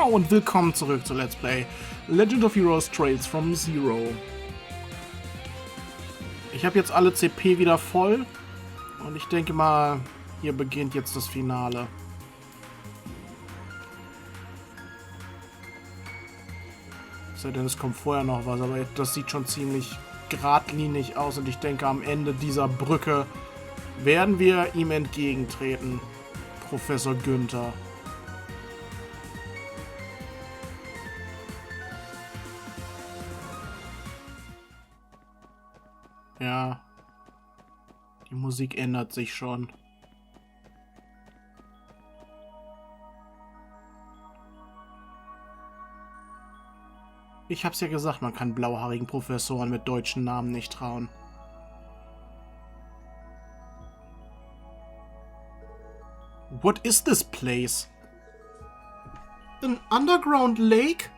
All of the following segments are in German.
Und willkommen zurück zu Let's Play Legend of Heroes Trails from Zero. Ich habe jetzt alle CP wieder voll und ich denke mal, hier beginnt jetzt das Finale. Sei denn, es kommt vorher noch was, aber das sieht schon ziemlich geradlinig aus und ich denke, am Ende dieser Brücke werden wir ihm entgegentreten, Professor Günther. Ja, die Musik ändert sich schon. Ich hab's ja gesagt, man kann blauhaarigen Professoren mit deutschen Namen nicht trauen. What is this place? An underground lake?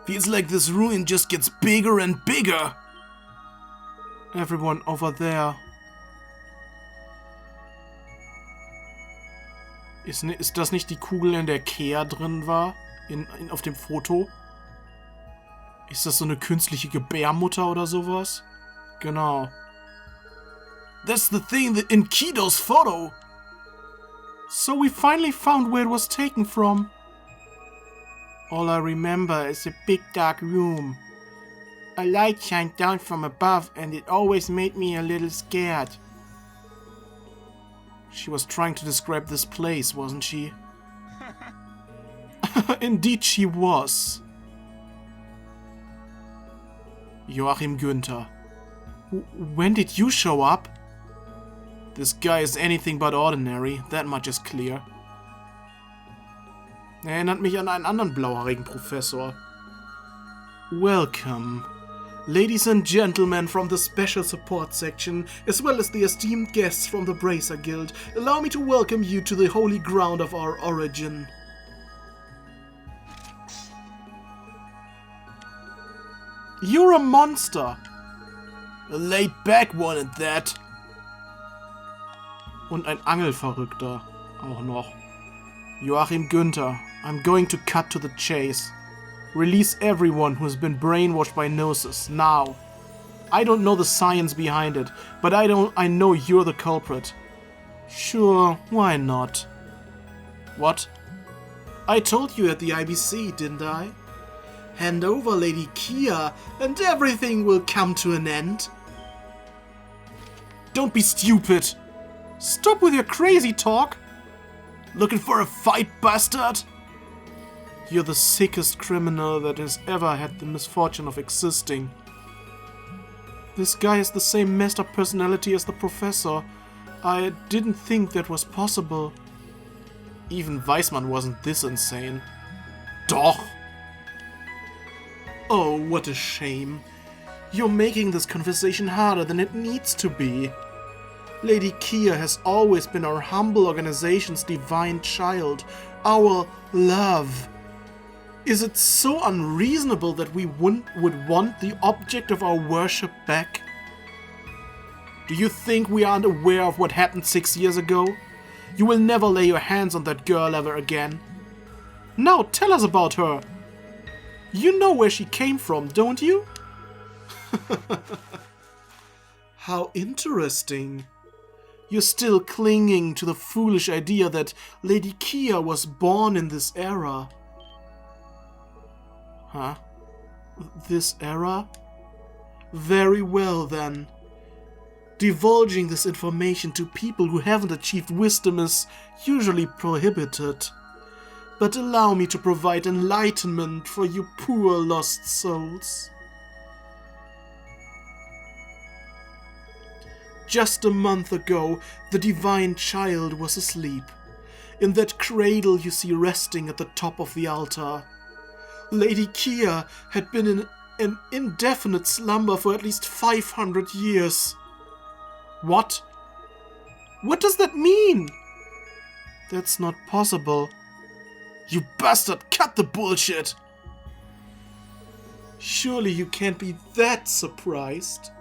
Feels like this ruin just gets bigger and bigger. Everyone over there. Ist das nicht die Kugel, in der Kehrt drin war? Auf dem Foto? Ist das so eine künstliche Gebärmutter oder sowas? Genau. That's the thing in Kido's photo. So we finally found where it was taken from. All I remember is a big dark room. A light shined down from above and it always made me a little scared. She was trying to describe this place, wasn't she? Indeed she was. Joachim Günther. When did you show up? This guy is anything but ordinary, that much is clear. Er erinnert mich an einen anderen blauhaarigen Professor. Welcome. Ladies and gentlemen from the Special Support Section, as well as the esteemed guests from the Bracer Guild, allow me to welcome you to the holy ground of our origin. You're a monster! A laid-back one at that. Und ein Angelverrückter auch noch. Joachim Günther, I'm going to cut to the chase. Release everyone who has been brainwashed by Gnosis, now. I don't know the science behind it, but I know you're the culprit. Sure, why not? What? I told you at the IBC, didn't I? Hand over Lady Kia, and everything will come to an end. Don't be stupid! Stop with your crazy talk! Looking for a fight, bastard? You're the sickest criminal that has ever had the misfortune of existing. This guy has the same messed up personality as the professor. I didn't think that was possible. Even Weissmann wasn't this insane. Doch! Oh, what a shame. You're making this conversation harder than it needs to be. Lady Kia has always been our humble organization's divine child, our love. Is it so unreasonable that we would want the object of our worship back? Do you think we aren't aware of what happened 6 years ago? You will never lay your hands on that girl ever again. Now tell us about her. You know where she came from, don't you? How interesting. You're still clinging to the foolish idea that Lady Kia was born in this era. Huh? This era? Very well then. Divulging this information to people who haven't achieved wisdom is usually prohibited. But allow me to provide enlightenment for you poor lost souls. Just a month ago, the divine child was asleep. In that cradle you see resting at the top of the altar. Lady Kia had been in an indefinite slumber for at least 500 years. What? What does that mean? That's not possible. You bastard, cut the bullshit! Surely you can't be that surprised.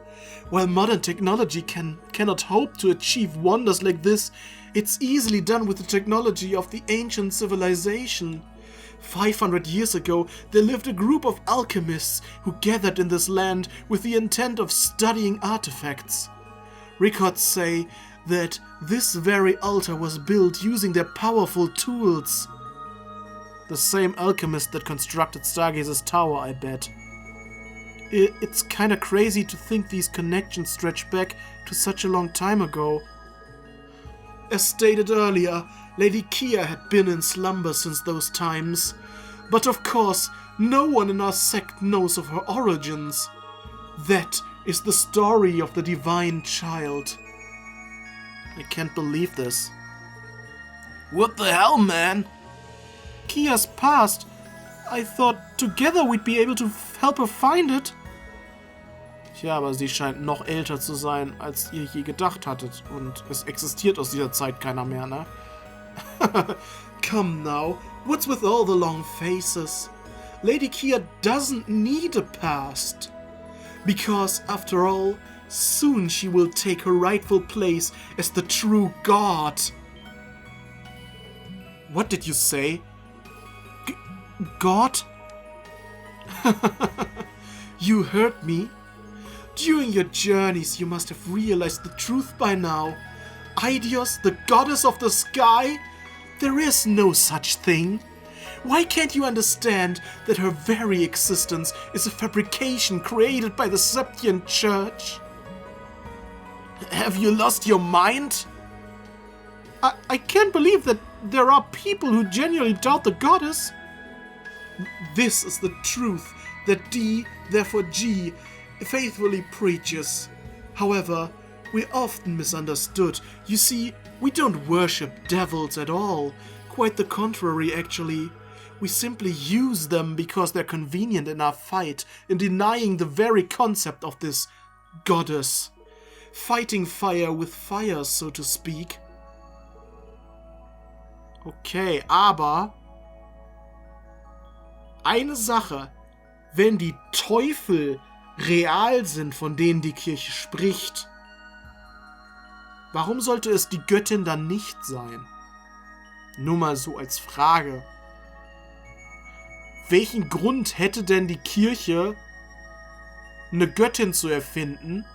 While modern technology cannot hope to achieve wonders like this, it's easily done with the technology of the ancient civilization. 500 years ago, there lived a group of alchemists who gathered in this land with the intent of studying artifacts. Records say that this very altar was built using their powerful tools. The same alchemist that constructed Stargaze's tower, I bet. It's kinda crazy to think these connections stretch back to such a long time ago. As stated earlier, Lady Kia had been in slumber since those times. But of course, no one in our sect knows of her origins. That is the story of the divine child. I can't believe this. What the hell, man? Kia's past. I thought together we'd be able to help her find it. Tja, aber sie scheint noch älter zu sein, als ihr je gedacht hattet. Und es existiert aus dieser Zeit keiner mehr, ne? Come now, what's with all the long faces? Lady Kia doesn't need a past. Because, after all, soon she will take her rightful place as the true god. What did you say? God? You heard me. During your journeys, you must have realized the truth by now. Eidios, the goddess of the sky? There is no such thing. Why can't you understand that her very existence is a fabrication created by the Septian Church? Have you lost your mind? I can't believe that there are people who genuinely doubt the goddess. This is the truth that D, therefore G, faithfully preaches. However, we're often misunderstood. You see, we don't worship devils at all. Quite the contrary, actually. We simply use them because they're convenient in our fight, in denying the very concept of this goddess. Fighting fire with fire, so to speak. Okay, aber eine Sache, wenn die Teufel real sind, von denen die Kirche spricht, warum sollte es die Göttin dann nicht sein? Nur mal so als Frage. Welchen Grund hätte denn die Kirche, eine Göttin zu erfinden,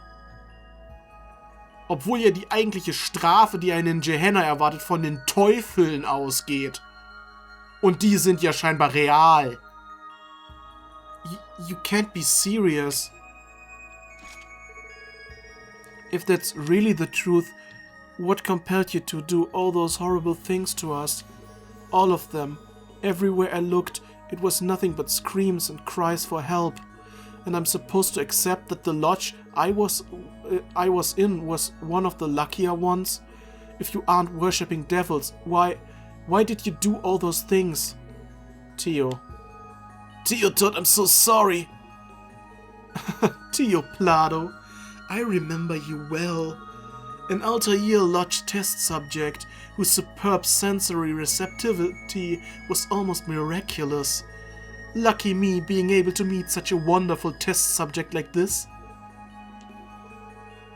obwohl ja die eigentliche Strafe, die einen in Gehenna erwartet, von den Teufeln ausgeht? Und die sind ja scheinbar real. You can't be serious. If that's really the truth, what compelled you to do all those horrible things to us? All of them. Everywhere I looked, it was nothing but screams and cries for help. And I'm supposed to accept that the lodge I was in was one of the luckier ones? If you aren't worshipping devils, why did you do all those things? Tio. Todd, I'm so sorry. Tio Plado, I remember you well. An Altair Lodge test subject whose superb sensory receptivity was almost miraculous. Lucky me being able to meet such a wonderful test subject like this.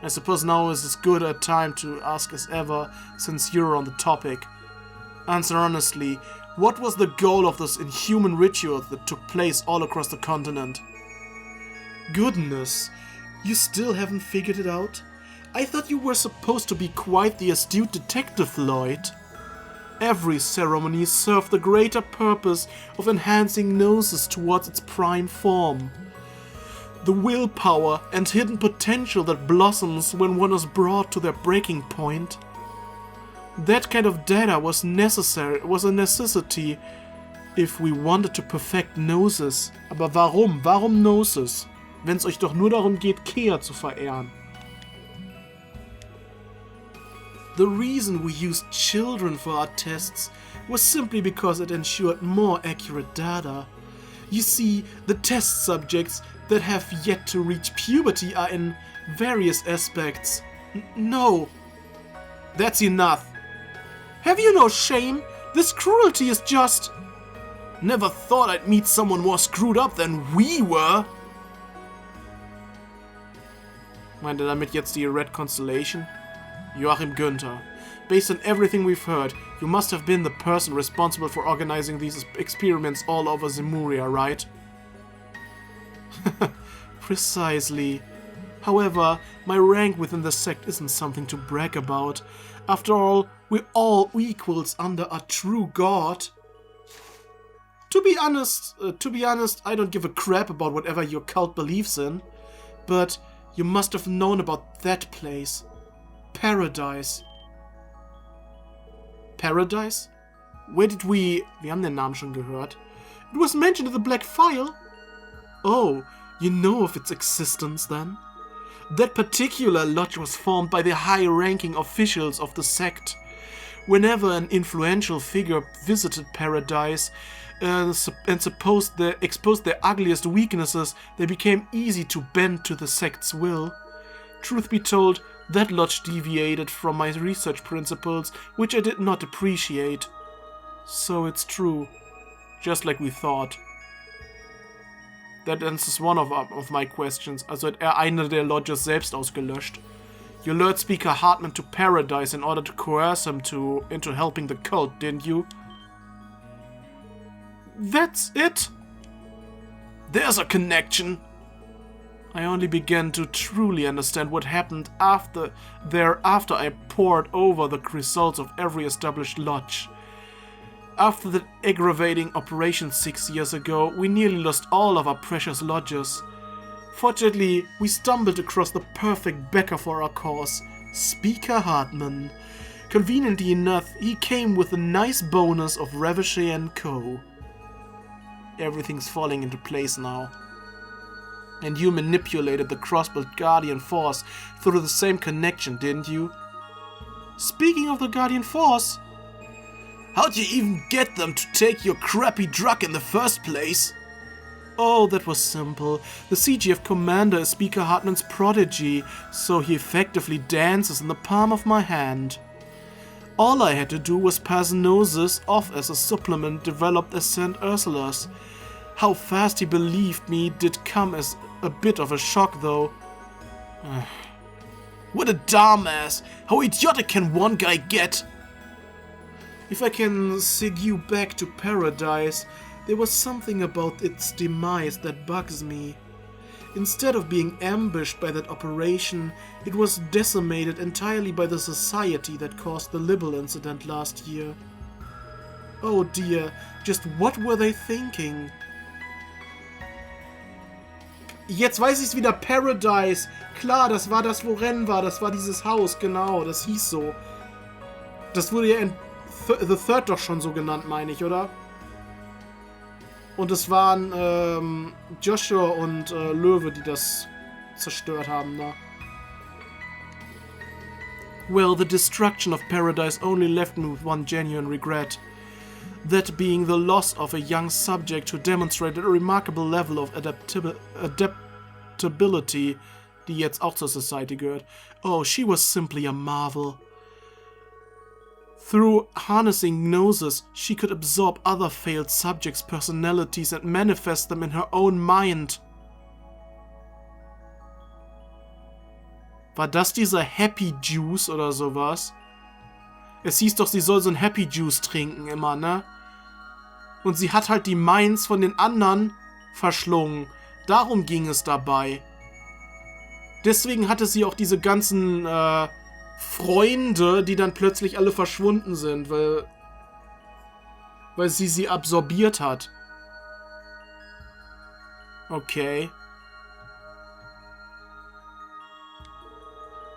I suppose now is as good a time to ask as ever, since you're on the topic. Answer honestly, what was the goal of this inhuman ritual that took place all across the continent? Goodness, you still haven't figured it out? I thought you were supposed to be quite the astute detective, Lloyd. Every ceremony served the greater purpose of enhancing Gnosis towards its prime form. The willpower and hidden potential that blossoms when one is brought to their breaking point. That kind of data was a necessity if we wanted to perfect Gnosis. Aber warum? Warum Gnosis? Wenn es euch doch nur darum geht, Kehrt zu verehren. The reason we used children for our tests was simply because it ensured more accurate data. You see, the test subjects that have yet to reach puberty are in various aspects. No. That's enough. Have you no shame? This cruelty is just... Never thought I'd meet someone more screwed up than we were. Meint er damit jetzt die Red Constellation? Joachim Günther. Based on everything we've heard, you must have been the person responsible for organizing these experiments all over Zemuria, right? Precisely. However, my rank within the sect isn't something to brag about. After all, we're all equals under a true god. To be honest, I don't give a crap about whatever your cult believes in. But you must have known about that place. Paradise. Paradise? Where did wir haben den Namen schon gehört. It was mentioned in the Black File. Oh, you know of its existence then? That particular lodge was formed by the high-ranking officials of the sect. Whenever an influential figure visited Paradise and exposed their ugliest weaknesses, they became easy to bend to the sect's will. Truth be told, that lodge deviated from my research principles, which I did not appreciate. So it's true, just like we thought. That answers one of my questions. Also hat eine der Lodges selbst ausgelöscht. You lured Speaker Hartman to Paradise in order to coerce him into helping the cult, didn't you? That's it? There's a connection. I only began to truly understand what happened after I pored over the results of every established lodge. After the aggravating operation 6 years ago, we nearly lost all of our precious lodges. Fortunately, we stumbled across the perfect backer for our cause, Speaker Hartman. Conveniently enough, he came with a nice bonus of Revochet and Co. Everything's falling into place now. And you manipulated the Crossbell Guardian Force through the same connection, didn't you? Speaking of the Guardian Force, how'd you even get them to take your crappy drug in the first place? Oh, that was simple. The CGF commander is Speaker Hartman's prodigy, so he effectively dances in the palm of my hand. All I had to do was pass Gnosis off as a supplement developed as St. Ursula's. How fast he believed me did come as a bit of a shock, though. What a dumbass! How idiotic can one guy get? If I can segue back to Paradise, there was something about its demise that bugs me. Instead of being ambushed by that operation, it was decimated entirely by the society that caused the Libel incident last year. Oh dear, just what were they thinking? Jetzt weiß ich's wieder, Paradise. Klar, das war das, wo Rennen war. Das war dieses Haus, genau. Das hieß so. Das wurde ja in The Third doch schon so genannt, meine ich, oder? Und es waren Joshua und Löwe, die das zerstört haben, ne? Well, the destruction of Paradise only left me with one genuine regret. That being the loss of a young subject who demonstrated a remarkable level of adaptability, die jetzt auch zur Society gehört. Oh, she was simply a marvel. Through harnessing Gnosis, she could absorb other failed subjects' personalities and manifest them in her own mind. War das dieser Happy Juice oder sowas? Es hieß doch, sie soll so ein Happy Juice trinken immer, ne? Und sie hat halt die Minds von den anderen verschlungen. Darum ging es dabei. Deswegen hatte sie auch diese ganzen Freunde, die dann plötzlich alle verschwunden sind, weil sie absorbiert hat. Okay.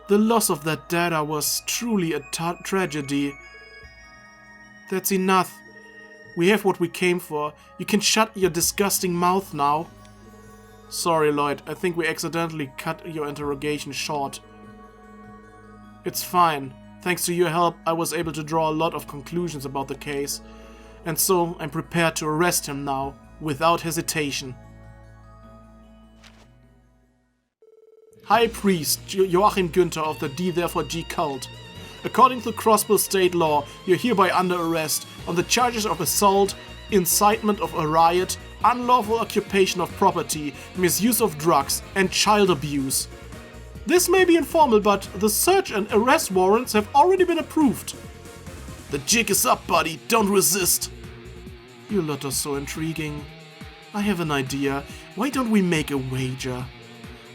The loss of that data was truly a tragedy. That's enough. We have what we came for. You can shut your disgusting mouth now. Sorry, Lloyd. I think we accidentally cut your interrogation short. It's fine. Thanks to your help, I was able to draw a lot of conclusions about the case. And so, I'm prepared to arrest him now, without hesitation. High Priest Joachim Günther of the D therefore G cult. According to Crossbell state law, you're hereby under arrest on the charges of assault, incitement of a riot, unlawful occupation of property, misuse of drugs, and child abuse. This may be informal, but the search and arrest warrants have already been approved. The jig is up, buddy. Don't resist. You lot are so intriguing. I have an idea. Why don't we make a wager?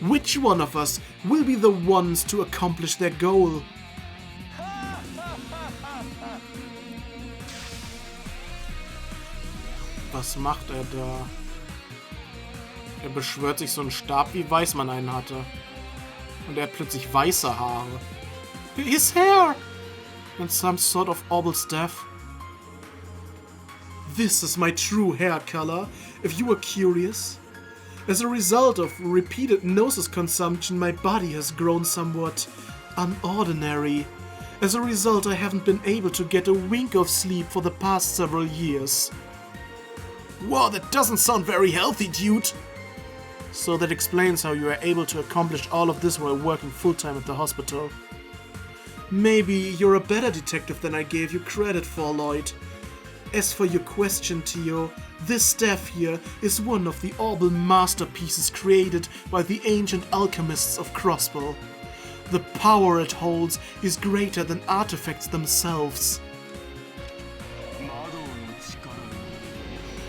Which one of us will be the ones to accomplish their goal? Was macht er da? Er beschwört sich so einen Stab, wie Weißmann einen hatte. Und er hat plötzlich weiße Haare. His hair! And some sort of obel staff. This is my true hair color, if you were curious. As a result of repeated gnosis consumption, my body has grown somewhat unordinary. As a result, I haven't been able to get a wink of sleep for the past several years. Wow, that doesn't sound very healthy, dude! So that explains how you are able to accomplish all of this while working full-time at the hospital. Maybe you're a better detective than I gave you credit for, Lloyd. As for your question, Tio, this staff here is one of the orbital masterpieces created by the ancient alchemists of Crossbell. The power it holds is greater than artifacts themselves.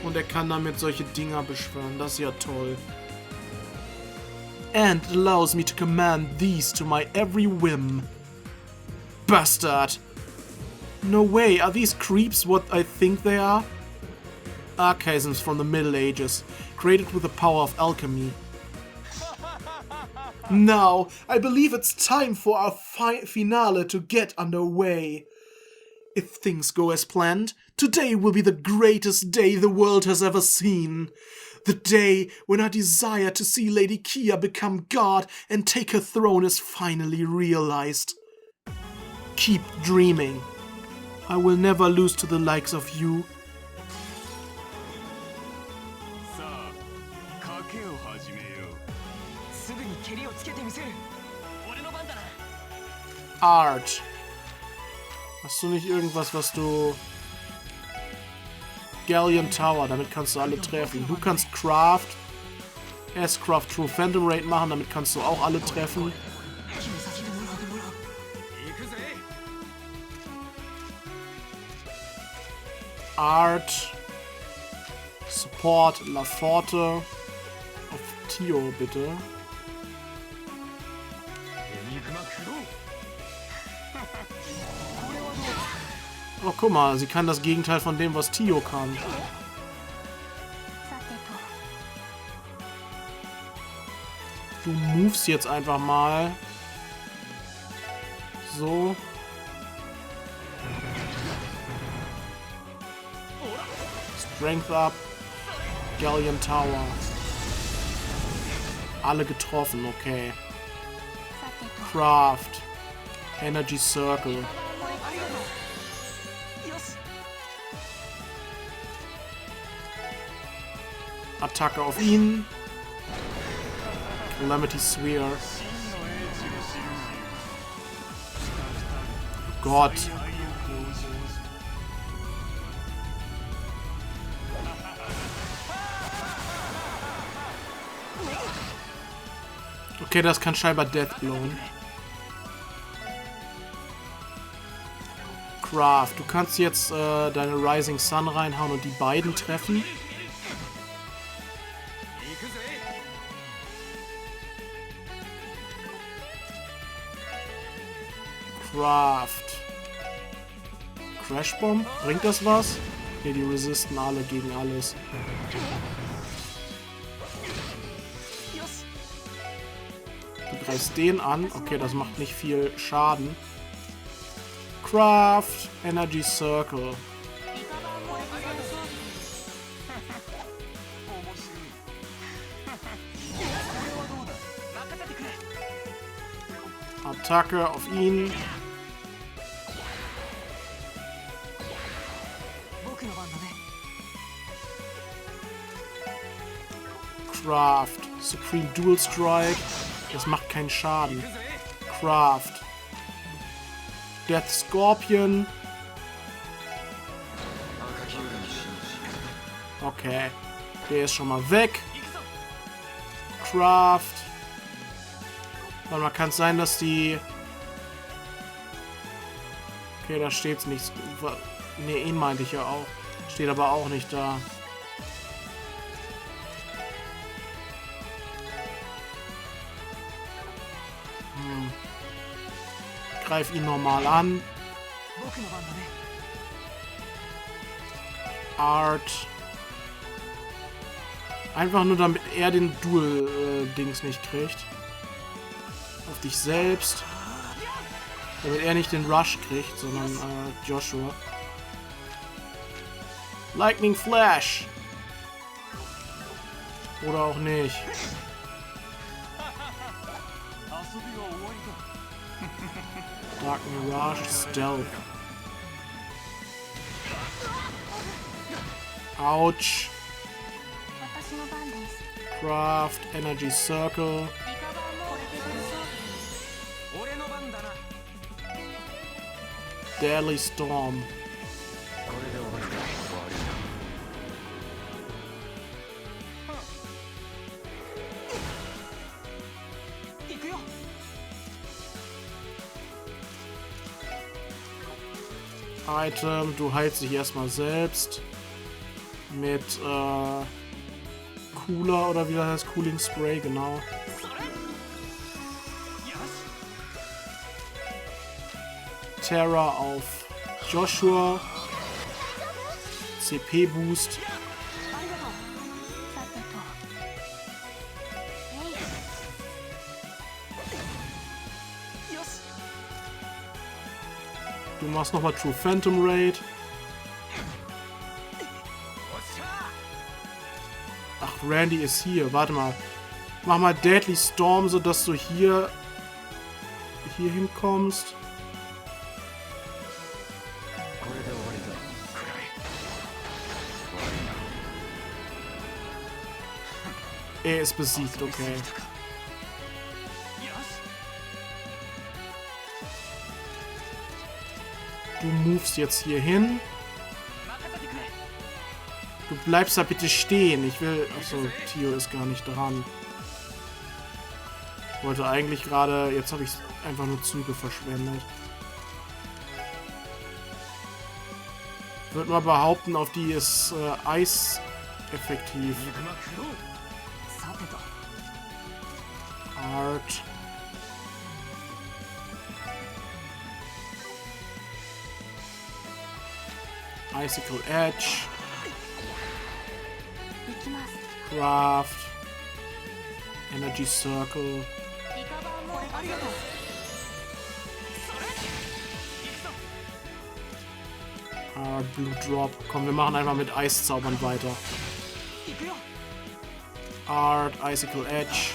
Und er kann damit solche Dinger beschwören, das ist ja toll. And it allows me to command these to my every whim. Bastard! No way, are these creeps what I think they are? Archaisms from the Middle Ages, created with the power of alchemy. Now, I believe it's time for our finale to get underway. If things go as planned, today will be the greatest day the world has ever seen. The day when our desire to see Lady Kia become God and take her throne is finally realized. Keep dreaming. I will never lose to the likes of you. Art. Hast du nicht irgendwas, was du... Galleon Tower, damit kannst du alle treffen. Du kannst Craft, S-Craft True Phantom Raid machen, damit kannst du auch alle treffen. Art, Support, La Forte, auf Tio bitte. Oh, guck mal, sie kann das Gegenteil von dem, was Tio kann. Du movest jetzt einfach mal. So. Strength up. Galleon Tower. Alle getroffen, okay. Craft. Energy Circle. Attacke auf ihn. Calamity Sphere. Oh Gott. Okay, das kann scheinbar Death blown. Craft. Du kannst jetzt deine Rising Sun reinhauen und die beiden treffen. Craft. Crash Bomb? Bringt das was? Ne, die resisten alle gegen alles. Du greifst den an. Okay, das macht nicht viel Schaden. Craft. Energy Circle. Attacke auf ihn. Craft. Supreme Dual Strike. Das macht keinen Schaden. Craft. Death Scorpion. Okay. Der ist schon mal weg. Craft. Warte mal, kann es sein, dass die... Okay, da steht's nicht. Ne, ihn meinte ich ja auch. Steht aber auch nicht da. Greif ihn normal an. Art. Einfach nur, damit er den Duel-Dings nicht kriegt. Auf dich selbst. Damit er nicht den Rush kriegt, sondern Joshua. Lightning Flash. Oder auch nicht. Dark Mirage, Stealth. Ouch. Craft, Energy Circle. Deadly Storm. Item, du heilst dich erstmal selbst. Mit Cooler oder wie das heißt, Cooling Spray, genau. Terra auf Joshua. CP Boost. Du machst nochmal True Phantom Raid. Ach, Randy ist hier. Warte mal. Mach mal Deadly Storm, sodass du hier hinkommst. Er ist besiegt, okay. Du movest jetzt hier hin. Du bleibst da bitte stehen. Ich will... Achso, Tio ist gar nicht dran. Ich wollte eigentlich gerade... Jetzt habe ich einfach nur Züge verschwendet. Ich würde mal behaupten, auf die ist Eis effektiv. Art. Icicle Edge. Craft. Energy Circle. Blue Drop. Komm, wir machen einfach mit Eiszaubern weiter. Art, Icicle Edge.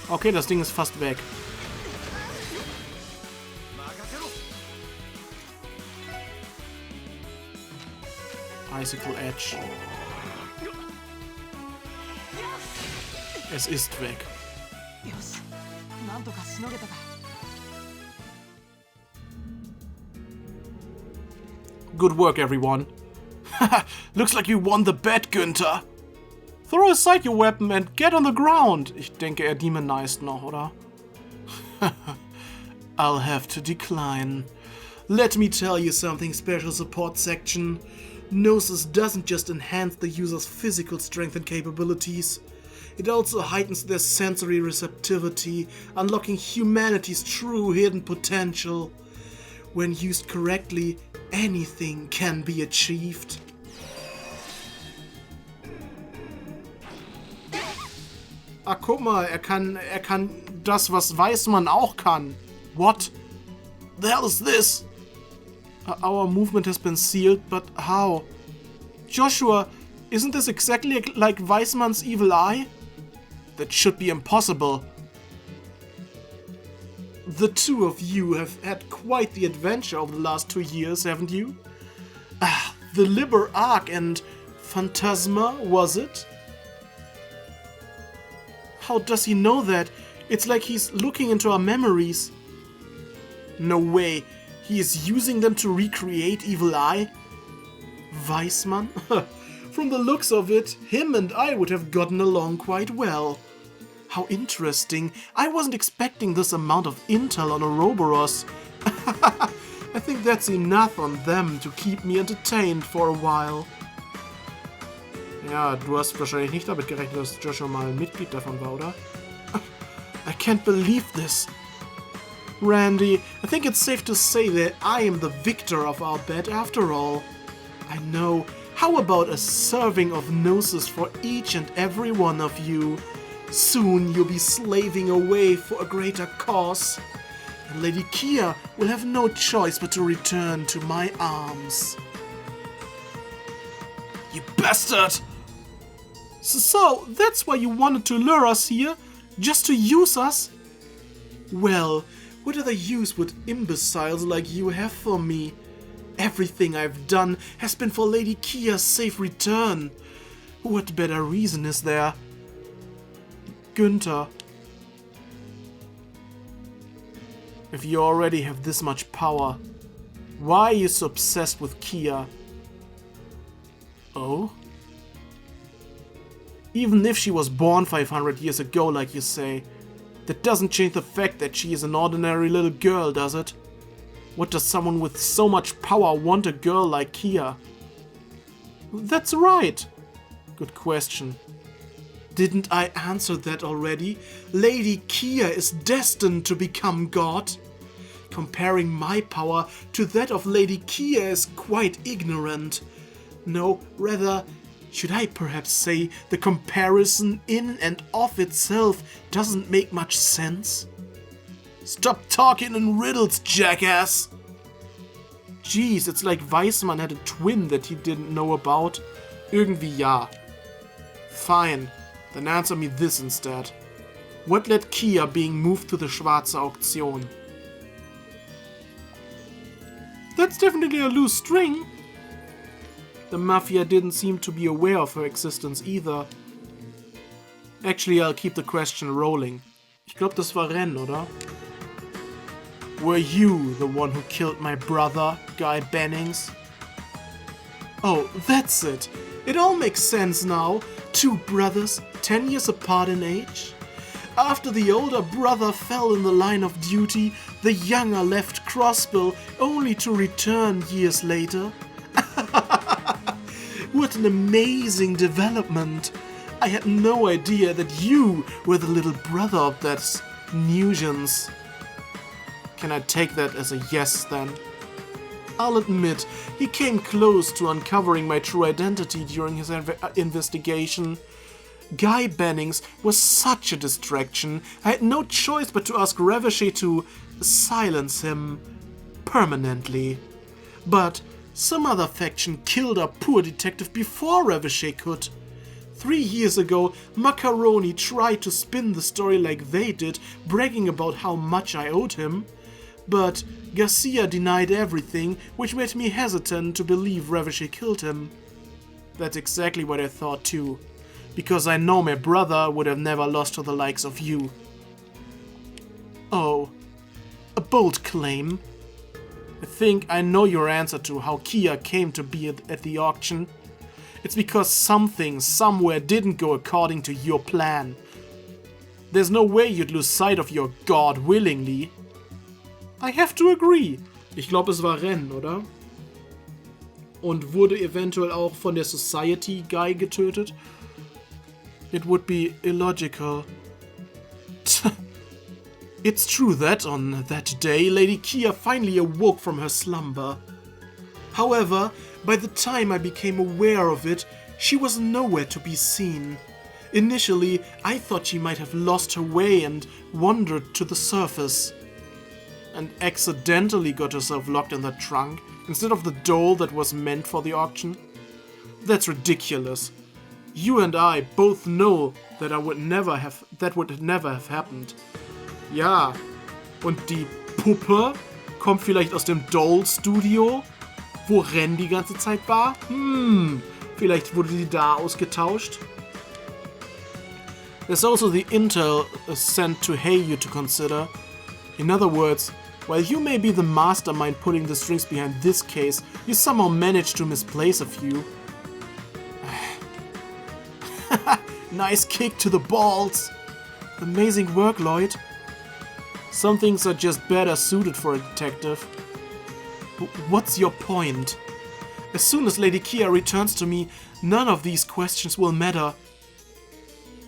Okay, das Ding ist fast weg. Icicle Edge. Es ist weg. Good work, everyone. Looks like you won the bet, Günther. Throw aside your weapon and get on the ground. Ich denke, er demonized noch, oder? I'll have to decline. Let me tell you something, Special Support Section. Gnosis doesn't just enhance the user's physical strength and capabilities. It also heightens their sensory receptivity, unlocking humanity's true hidden potential. When used correctly, anything can be achieved. Ah, guck mal, er kann das, was Weißmann auch kann. What the hell is this? Our movement has been sealed, but how? Joshua, isn't this exactly like Weissmann's evil eye? That should be impossible. The two of you have had quite the adventure over the last 2 years, haven't you? Ah, the Liber Arc and Phantasma, was it? How does he know that? It's like he's looking into our memories. No way. He is using them to recreate Evil Eye? Weissmann? From the looks of it, him and I would have gotten along quite well. How interesting. I wasn't expecting this amount of intel on Ouroboros. I think that's enough on them to keep me entertained for a while. Ja, du hast wahrscheinlich nicht damit gerechnet, dass Joshua mal Mitglied davon war, oder? I can't believe this. Randy, I think it's safe to say that I am the victor of our bet after all. I know. How about a serving of noses for each and every one of you? Soon you'll be slaving away for a greater cause. And Lady Kia will have no choice but to return to my arms. You bastard! So, that's why you wanted to lure us here? Just to use us? Well, what other use would imbeciles like you have for me? Everything I've done has been for Lady Kia's safe return. What better reason is there? Günther. If you already have this much power, why are you so obsessed with Kia? Oh? Even if she was born 500 years ago, like you say, that doesn't change the fact that she is an ordinary little girl, does it? What does someone with so much power want a girl like Kia? That's right. Good question. Didn't I answer that already? Lady Kia is destined to become God. Comparing my power to that of Lady Kia is quite ignorant. No, rather, should I perhaps say the comparison in and of itself doesn't make much sense? Stop talking in riddles, jackass! Jeez, it's like Weissman had a twin that he didn't know about. Irgendwie ja. Fine, then answer me this instead. What led Kia being moved to the Schwarze Auktion? That's definitely a loose string. The Mafia didn't seem to be aware of her existence either. Actually, I'll keep the question rolling. Ich glaube, das war Ren, oder? Were you the one who killed my brother, Guy Bannings? Oh, that's it. It all makes sense now. Two brothers, 10 years apart in age. After the older brother fell in the line of duty, the younger left Crossbell only to return years later. What an amazing development! I had no idea that you were the little brother of that nuisance. Can I take that as a yes then? I'll admit, he came close to uncovering my true identity during his investigation. Guy Bannings was such a distraction, I had no choice but to ask Revachet to silence him permanently. But some other faction killed our poor detective before Revachet could. 3 years ago, Macaroni tried to spin the story like they did, bragging about how much I owed him. But Garcia denied everything, which made me hesitant to believe Revachet killed him. That's exactly what I thought too, because I know my brother would have never lost to the likes of you. Oh, a bold claim. I think I know your answer to how Kia came to be at the auction. It's because something somewhere didn't go according to your plan. There's no way you'd lose sight of your god willingly. I have to agree. Ich glaube, es war Ren, oder? Und wurde eventuell auch von der Society Guy getötet? It would be illogical. It's true that on that day, Lady Kia finally awoke from her slumber. However, by the time I became aware of it, she was nowhere to be seen. Initially, I thought she might have lost her way and wandered to the surface. And accidentally got herself locked in the trunk, instead of the doll that was meant for the auction. That's ridiculous. You and I both know that that would never have happened. Ja, und die Puppe kommt vielleicht aus dem Doll-Studio, wo Ren die ganze Zeit war? Vielleicht wurde die da ausgetauscht. There's also the intel sent to Eiyuu to consider. In other words, while you may be the mastermind pulling the strings behind this case, you somehow managed to misplace a few. Nice kick to the balls. Amazing work, Lloyd. Some things are just better suited for a detective. What's your point? As soon as Lady Kia returns to me, none of these questions will matter.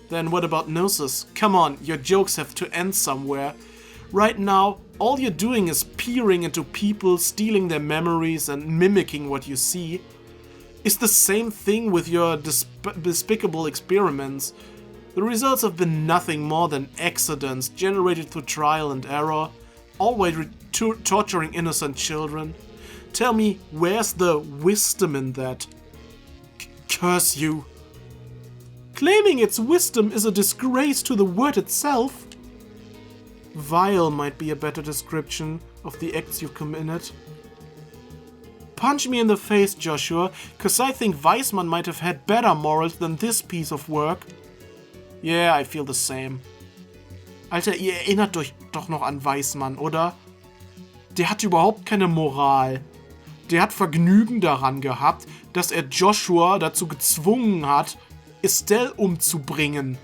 Then what about noses? Come on, your jokes have to end somewhere. Right now, all you're doing is peering into people, stealing their memories and mimicking what you see. It's the same thing with your despicable experiments. The results have been nothing more than accidents generated through trial and error, always torturing innocent children. Tell me, where's the wisdom in that? Curse you. Claiming it's wisdom is a disgrace to the word itself. Vile might be a better description of the acts you've committed. Punch me in the face, Joshua, cause I think Weismann might have had better morals than this piece of work. Yeah, I feel the same. Alter, ihr erinnert euch doch noch an Weismann, oder? Der hat überhaupt keine Moral. Der hat Vergnügen daran gehabt, dass er Joshua dazu gezwungen hat, Estelle umzubringen.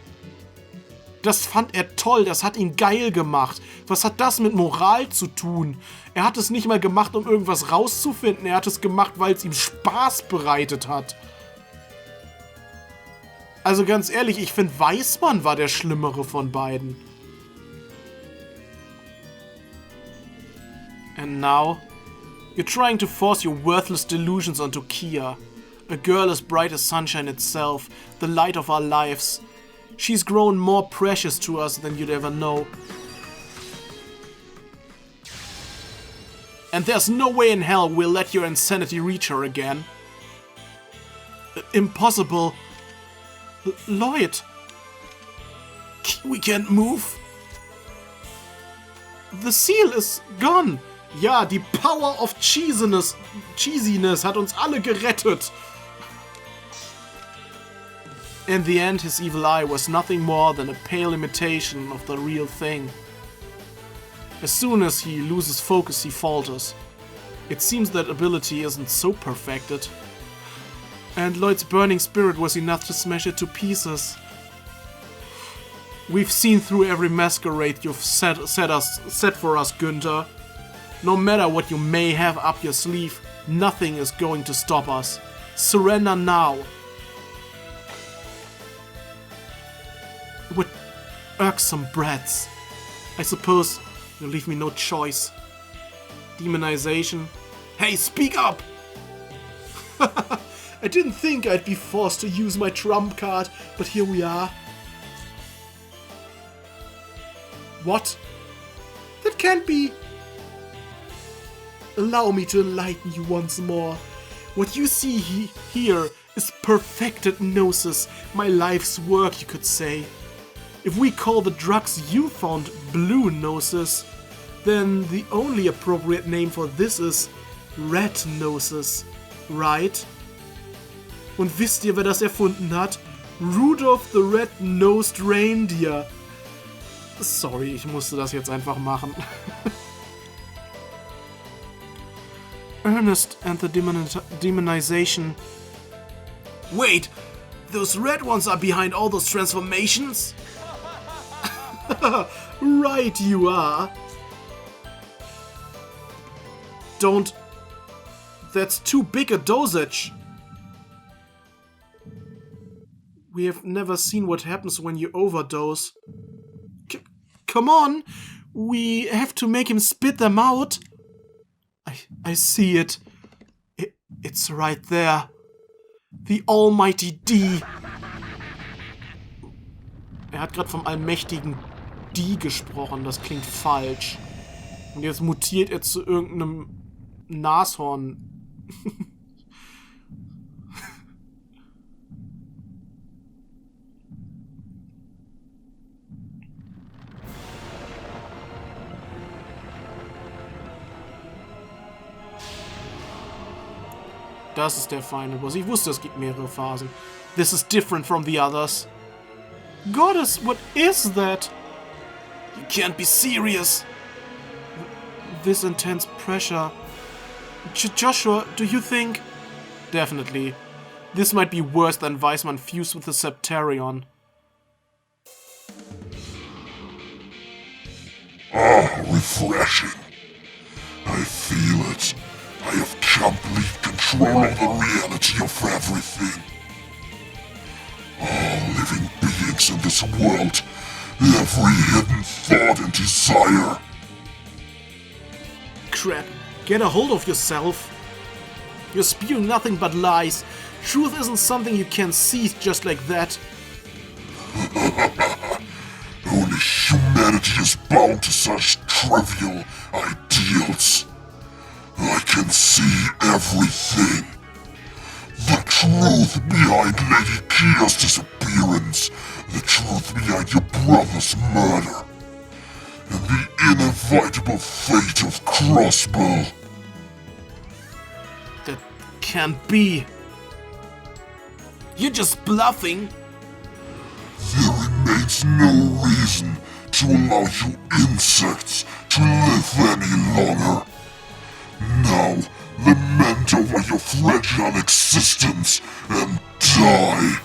Das fand er toll, das hat ihn geil gemacht. Was hat das mit Moral zu tun? Er hat es nicht mal gemacht, um irgendwas rauszufinden. Er hat es gemacht, weil es ihm Spaß bereitet hat. Also ganz ehrlich, ich finde, Weismann war der Schlimmere von beiden. And now, you're trying to force your worthless delusions onto Kia. A girl as bright as sunshine itself, the light of our lives. She's grown more precious to us than you'd ever know. And there's no way in hell we'll let your insanity reach her again. Impossible. Lloyd. We can't move. The seal is gone. Ja, die Power of Cheesiness hat uns alle gerettet. In the end, his evil eye was nothing more than a pale imitation of the real thing. As soon as he loses focus, he falters. It seems that ability isn't so perfected. And Lloyd's burning spirit was enough to smash it to pieces. We've seen through every masquerade you've set for us, Günther. No matter what you may have up your sleeve, nothing is going to stop us. Surrender now. What irksome brats. I suppose you leave me no choice. Demonization. Hey, speak up! I didn't think I'd be forced to use my trump card, but here we are. What? That can't be. Allow me to enlighten you once more. What you see here is perfected gnosis, my life's work, you could say. If we call the drugs you found blue gnosis, then the only appropriate name for this is red gnosis, right? Und wisst ihr, wer das erfunden hat? Rudolph the Red-Nosed Reindeer. Sorry, ich musste das jetzt einfach machen. Ernest and the demonization. Wait, those red ones are behind all those transformations? Right you are. Don't. That's too big a dosage. We have never seen what happens when you overdose. Come on! We have to make him spit them out. I see it. It's right there. The Almighty D. Er hat gerade vom allmächtigen D gesprochen. Das klingt falsch. Und jetzt mutiert er zu irgendeinem Nashorn. Das ist der Final Boss. Ich wusste, es gibt mehrere Phasen. This is different from the others. Goddess, what is that? You can't be serious. This intense pressure. Joshua, do you think? Definitely. This might be worse than Weismann fused with the Septarion. Refreshing. I feel it. I have complete control of the reality of everything. All living beings in this world, every hidden thought and desire. Crap, get a hold of yourself. You spew nothing but lies. Truth isn't something you can see just like that. Only humanity is bound to such trivial ideals. I can see everything. The truth behind Lady Kia's disappearance, the truth behind your brother's murder, and the inevitable fate of Crossbell. That can't be. You're just bluffing. There remains no reason to allow you insects to live any longer. Now, lament over your fragile existence and die.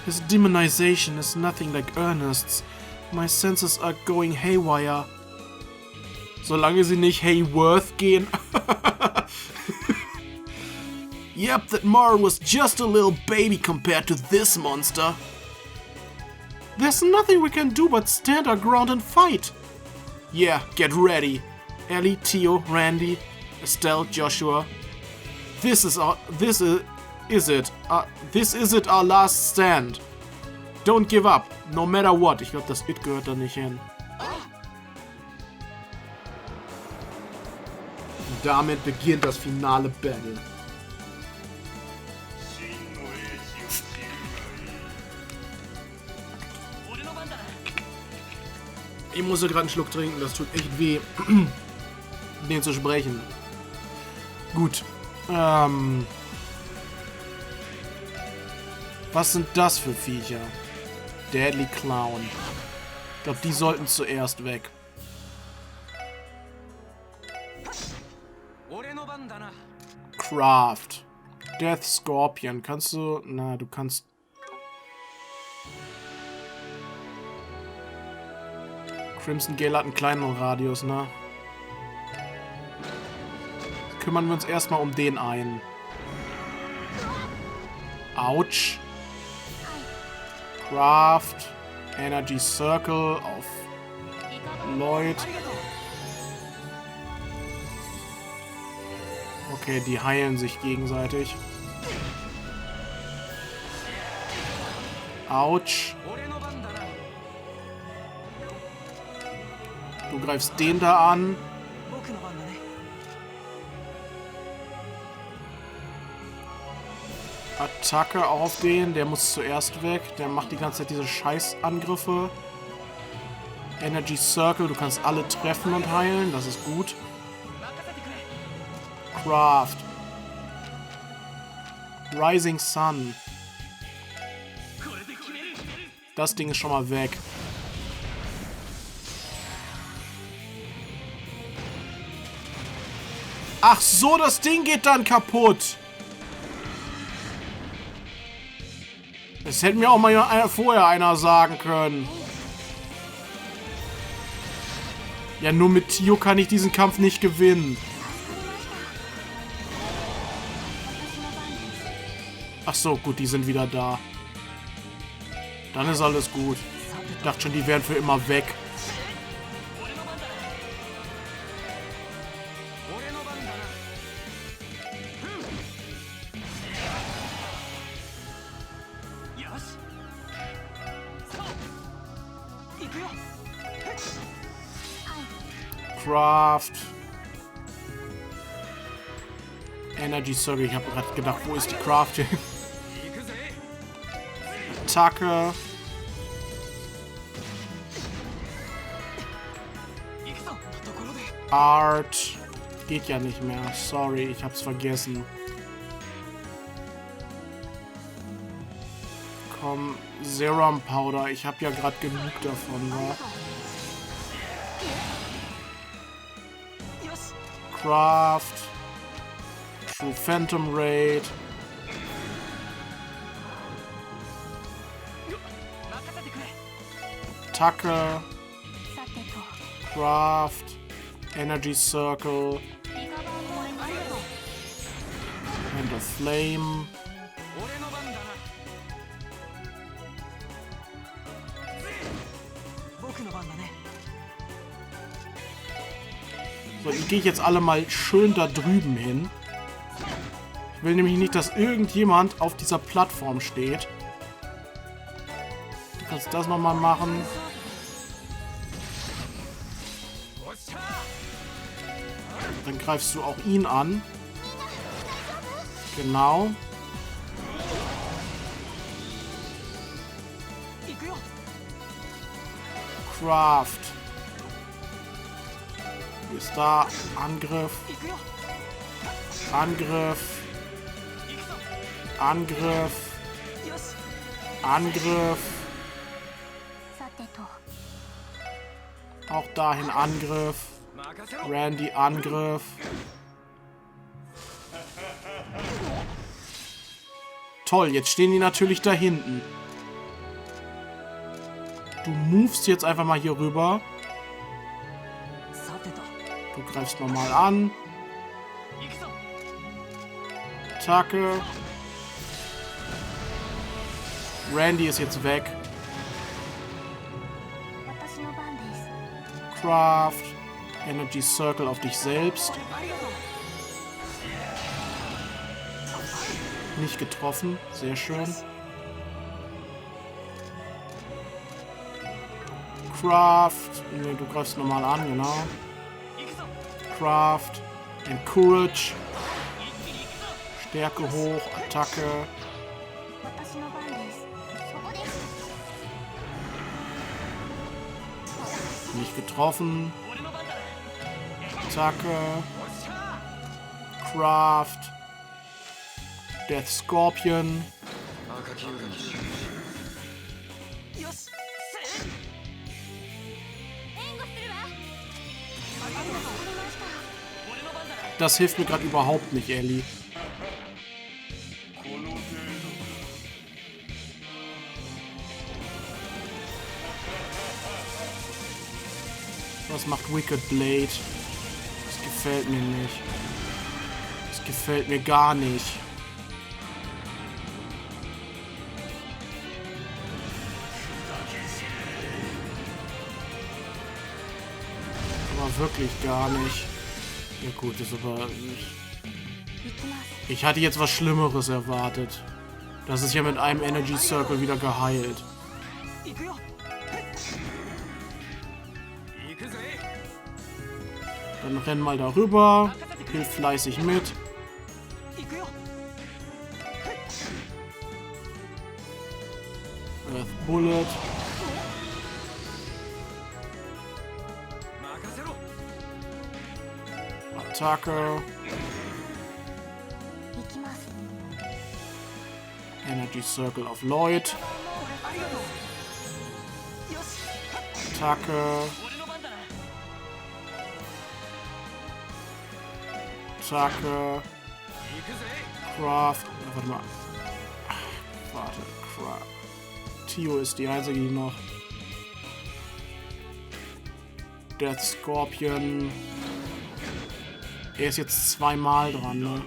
His demonization is nothing like Ernest's. My senses are going haywire. Solange sie nicht Hayworth gehen. Yep, that Mara was just a little baby compared to this monster. There's nothing we can do but stand our ground and fight. Yeah, get ready. Ellie, Theo, Randy, Estelle, Joshua. This is it our last stand. Don't give up, no matter what. Ich glaube, das It gehört da nicht hin. Und damit beginnt das finale Battle. Ich muss ja gerade einen Schluck trinken, das tut echt weh, den zu sprechen. Gut. Was sind das für Viecher? Deadly Clown. Ich glaube, die sollten zuerst weg. Craft. Death Scorpion. Kannst du... Na, du kannst... Crimson Gale hat einen kleineren Radius, ne? Kümmern wir uns erstmal um den einen. Autsch. Craft. Energy Circle auf Lloyd. Okay, die heilen sich gegenseitig. Autsch. Du greifst den da an. Attacke auf den. Der muss zuerst weg. Der macht die ganze Zeit diese Scheißangriffe. Energy Circle. Du kannst alle treffen und heilen. Das ist gut. Craft. Rising Sun. Das Ding ist schon mal weg. Ach so, das Ding geht dann kaputt. Das hätte mir auch mal vorher einer sagen können. Ja, nur mit Tio kann ich diesen Kampf nicht gewinnen. Ach so, gut, die sind wieder da. Dann ist alles gut. Ich dachte schon, die wären für immer weg. Craft. Energy Circle. Ich habe gerade gedacht, wo ist die Craft? Attacke. Art. Geht ja nicht mehr. Sorry, ich hab's vergessen. Komm, Serum Powder. Ich hab ja gerade genug davon, wa? Craft. True Phantom Raid. Attacke. Craft. Energy Circle. And a Flame. So, die gehe ich jetzt alle mal schön da drüben hin. Ich will nämlich nicht, dass irgendjemand auf dieser Plattform steht. Du kannst das nochmal machen. Dann greifst du auch ihn an. Genau. Craft. Wie ist da? Angriff. Angriff. Angriff. Angriff. Auch dahin Angriff. Randy Angriff. Toll, jetzt stehen die natürlich da hinten. Du movest jetzt einfach mal hier rüber. Du greifst nochmal an. Attacke. Randy ist jetzt weg. Craft. Energy Circle auf dich selbst. Nicht getroffen. Sehr schön. Craft. Nee, du greifst nochmal an, genau. Craft. Encourage. Stärke hoch. Attacke. Nicht getroffen. Attacke. Craft. Death Scorpion. Das hilft mir gerade überhaupt nicht, Ellie. Was macht Wicked Blade? Das gefällt mir nicht. Das gefällt mir gar nicht. Aber wirklich gar nicht. Ja gut, ist aber... Ich hatte jetzt was Schlimmeres erwartet. Das ist ja mit einem Energy Circle wieder geheilt. Dann renn mal darüber. Hilf fleißig mit. Earth Bullet. Attacke. Energy Circle auf Lloyd. Attacke. Attacke. Craft. Warte mal. Warte. Craft. Tio ist die einzige, die noch. Death Scorpion. Er ist jetzt zweimal dran, ne?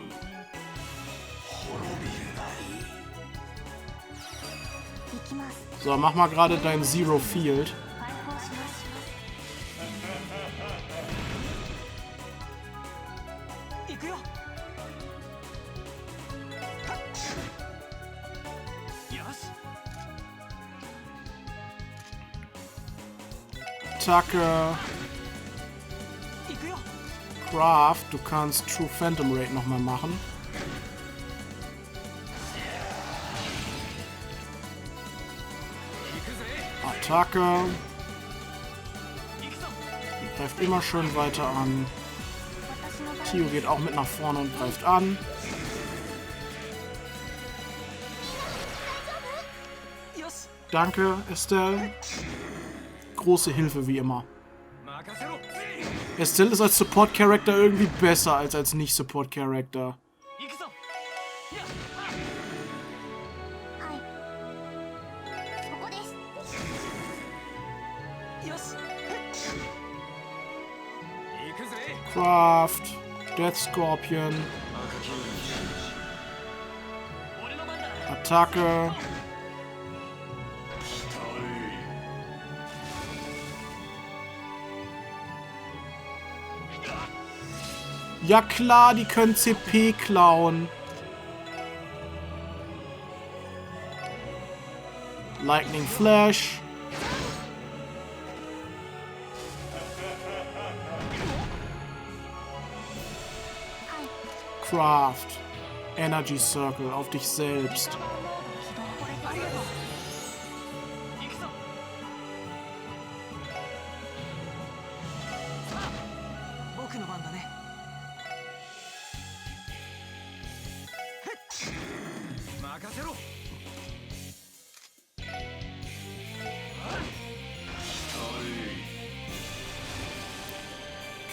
So, mach mal gerade dein Zero Field. Attacke. Craft. Du kannst True Phantom Raid nochmal machen. Attacke. Die greift immer schön weiter an. Tio geht auch mit nach vorne und greift an. Danke, Estelle. Große Hilfe wie immer. Estelle ist als Support-Character irgendwie besser als Nicht-Support-Character. Craft. Death Scorpion. Attacke. Ja klar, die können CP klauen. Lightning Flash. Craft. Energy Circle auf dich selbst.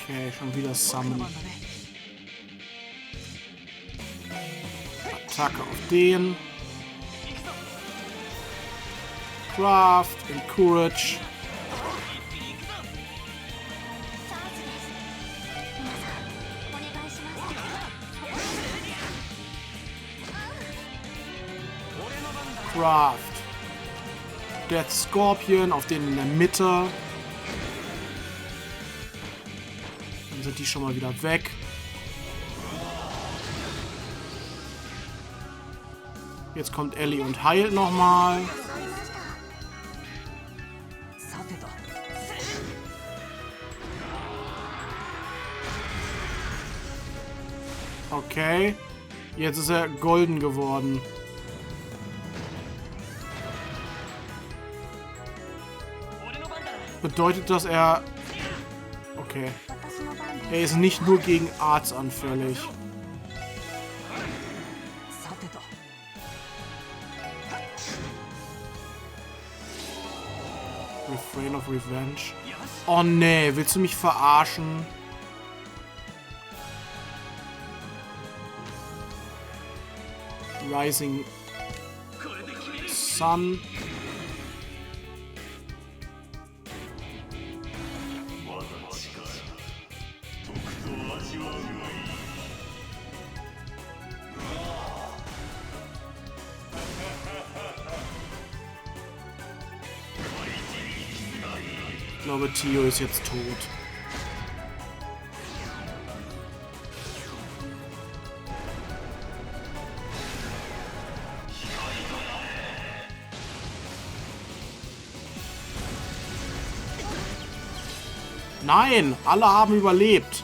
Okay, schon wieder Summon. Attacke auf den. Craft, Encourage. Craft. Death Scorpion auf den in der Mitte. Dann sind die schon mal wieder weg. Jetzt kommt Ellie und heilt nochmal. Okay. Jetzt ist er golden geworden. Bedeutet das, er... Okay. Er ist nicht nur gegen Arts anfällig. Refrain of Revenge. Oh nee, willst du mich verarschen? Rising Sun. Ich glaube, Tio ist jetzt tot. Nein, alle haben überlebt.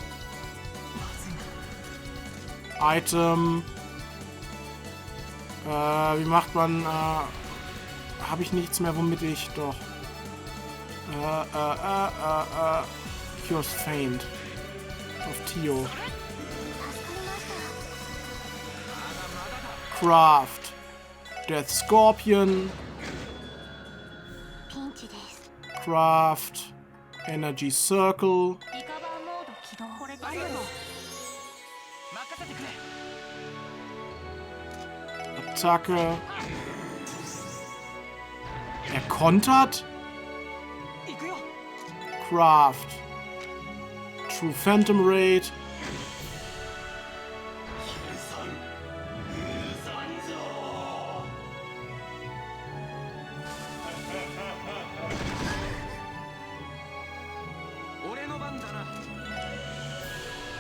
Item. Wie macht man... habe ich nichts mehr, womit ich... Doch. Cures Faint. Auf Tio. Craft. Death Scorpion. Craft. Energy Circle. Attacke. Er kontert? Craft. True Phantom Raid.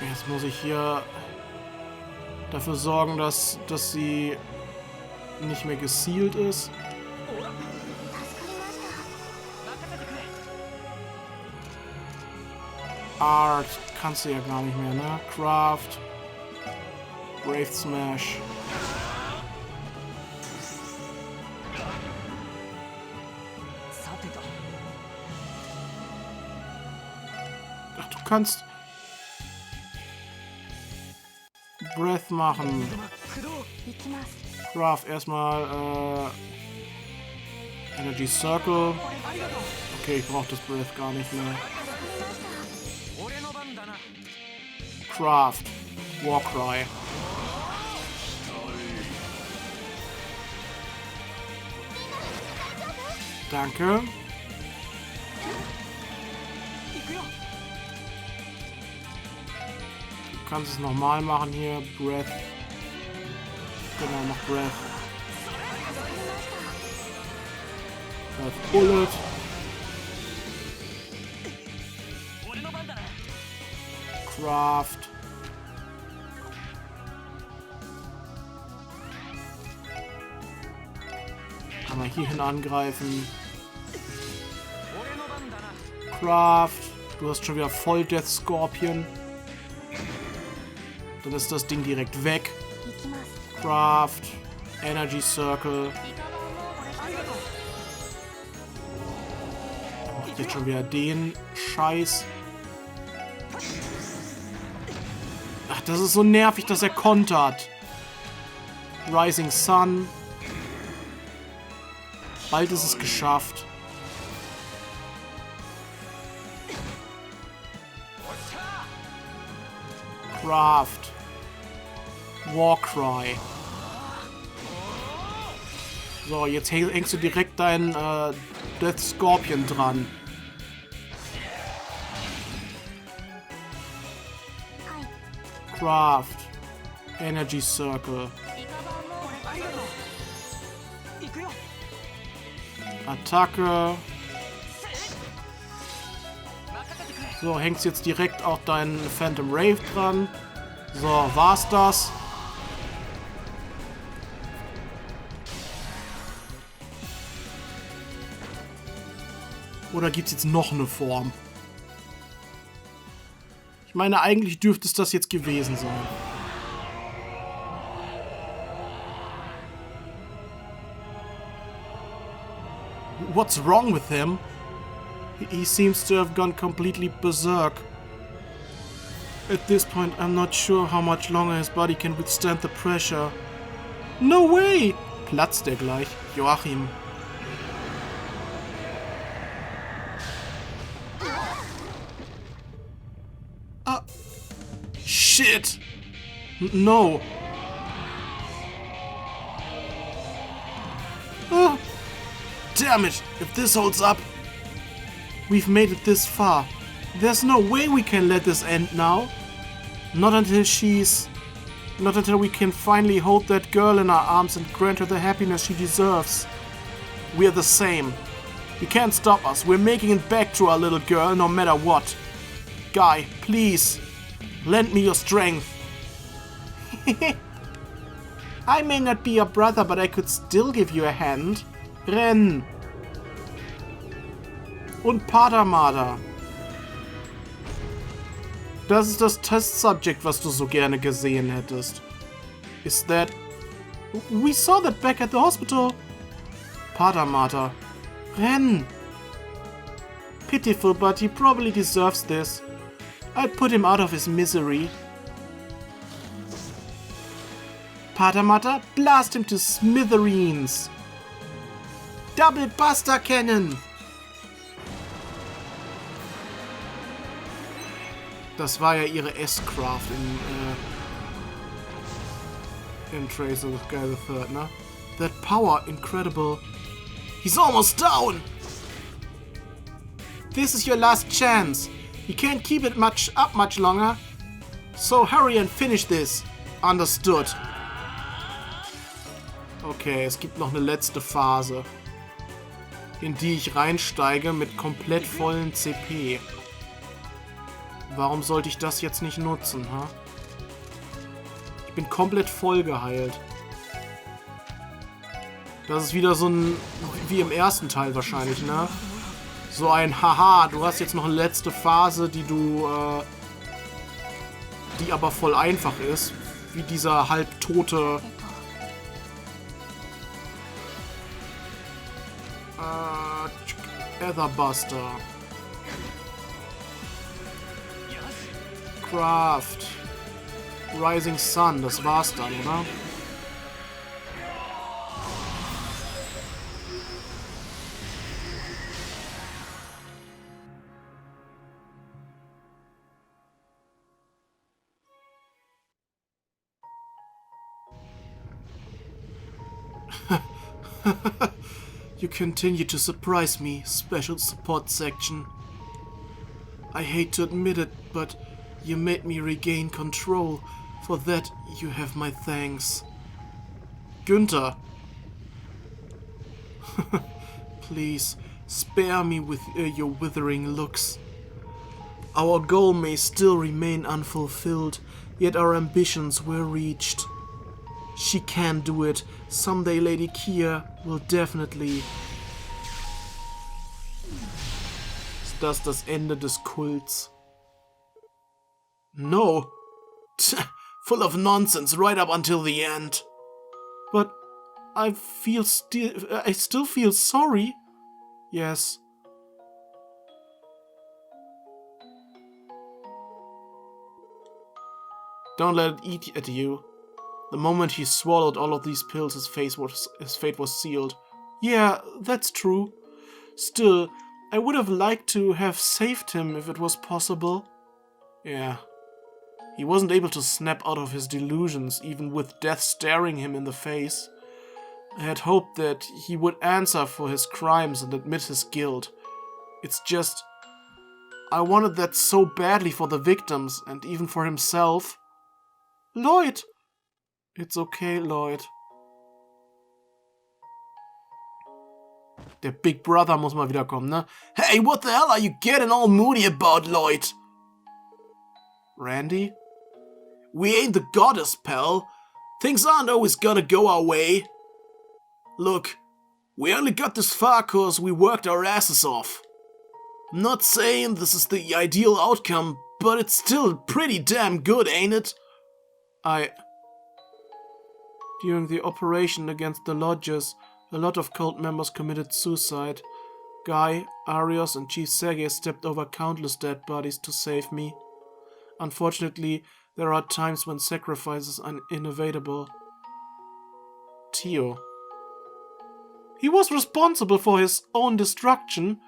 Jetzt muss ich hier dafür sorgen, dass sie nicht mehr gesealt ist. Art kannst du ja gar nicht mehr, ne? Craft. Wraith Smash. Ach, du kannst Breath machen. Craft erstmal Energy Circle. Okay, ich brauche das Breath gar nicht mehr. Craft. Warcry. Danke. Du kannst es nochmal machen hier. Breath. Genau, noch Breath. Breath Bullet. Craft. Kann man hierhin angreifen. Craft. Du hast schon wieder voll Death Scorpion. Dann ist das Ding direkt weg. Craft. Energy Circle. Macht jetzt schon wieder den Scheiß. Ach, das ist so nervig, dass er kontert. Rising Sun. Bald ist es geschafft. Craft. Warcry. So, jetzt hängst du direkt deinen Death Scorpion dran. Craft. Energy Circle. Attacke. So, hängst jetzt direkt auch deinen Phantom Rave dran. So, war's das? Oder gibt's jetzt noch eine Form? Ich meine, eigentlich dürfte es das jetzt gewesen sein. What's wrong with him? He seems to have gone completely berserk. At this point, I'm not sure how much longer his body can withstand the pressure. No way! Platzt der gleich? Joachim. Shit! No! Oh. Damn it! If this holds up... We've made it this far. There's no way we can let this end now. Not until we can finally hold that girl in our arms and grant her the happiness she deserves. We're the same. You can't stop us. We're making it back to our little girl no matter what. Guy, please. Lend me your strength. I may not be your brother, but I could still give you a hand. Ren. Und Padamada. Das ist das Test-Subject, was du so gerne gesehen hättest. Is that... We saw that back at the hospital. Padamata. Ren. Pitiful, but he probably deserves this. I'll put him out of his misery. Padamata, blast him to smithereens. Double Buster Cannon. Das war ja ihre S-Craft in Trails of Guy the Third, ne? That power, incredible. He's almost down! This is your last chance. You can't keep it much longer. So hurry and finish this. Understood. Okay, es gibt noch eine letzte Phase, in die ich reinsteige mit komplett vollen CP. Warum sollte ich das jetzt nicht nutzen, ha? Ich bin komplett voll geheilt. Das ist wieder so ein... wie im ersten Teil wahrscheinlich, ne? So ein Haha, du hast jetzt noch eine letzte Phase, die du... die aber voll einfach ist. Wie dieser halbtote... Etherbuster. Craft. Rising Sun, das war's dann, oder? You continue to surprise me, Special Support Section. I hate to admit it, but you made me regain control. For that, you have my thanks. Günther. Please, spare me with your withering looks. Our goal may still remain unfulfilled, yet our ambitions were reached. She can do it. Someday Lady Kia will definitely. Ist das das Ende des Kults? No. Full of nonsense right up until the end. But I still feel sorry. Yes. Don't let it eat at you. The moment he swallowed all of these pills, his fate was sealed. Yeah, that's true. Still, I would have liked to have saved him if it was possible. Yeah. He wasn't able to snap out of his delusions, even with death staring him in the face. I had hoped that he would answer for his crimes and admit his guilt. It's just, I wanted that so badly for the victims and even for himself. Lloyd! It's okay, Lloyd. Der Big Brother muss mal wiederkommen, ne? Hey, what the hell are you getting all moody about, Lloyd? Randy? We ain't the goddess, pal. Things aren't always gonna go our way. Look, we only got this far cause we worked our asses off. I'm not saying this is the ideal outcome, but it's still pretty damn good, ain't it? During the operation against the lodges, a lot of cult members committed suicide. Guy, Arios, and Chief Sege stepped over countless dead bodies to save me. Unfortunately, there are times when sacrifices are inevitable. Tio. He was responsible for his own destruction,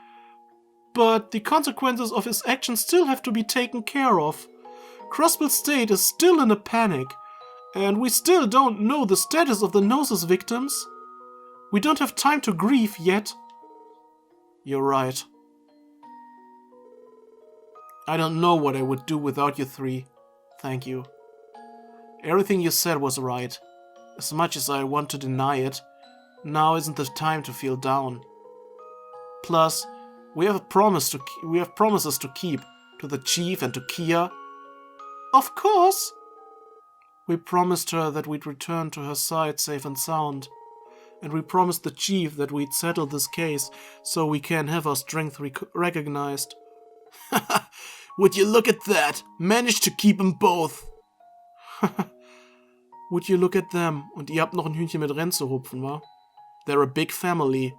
but the consequences of his actions still have to be taken care of. Crossbell State is still in a panic, and we still don't know the status of the Gnosis victims. We don't have time to grieve yet. You're right. I don't know what I would do without you three. Thank you. Everything you said was right. As much as I want to deny it, now isn't the time to feel down. Plus, we have promises to keep to the chief and to Kia. Of course! We promised her that we'd return to her side safe and sound. And we promised the chief that we'd settle this case so we can have our strength recognized. Would you look at that? Managed to keep them both. Would you look at them? Und ihr habt noch ein Hühnchen mit Rennen zu rupfen, wa? They're a big family.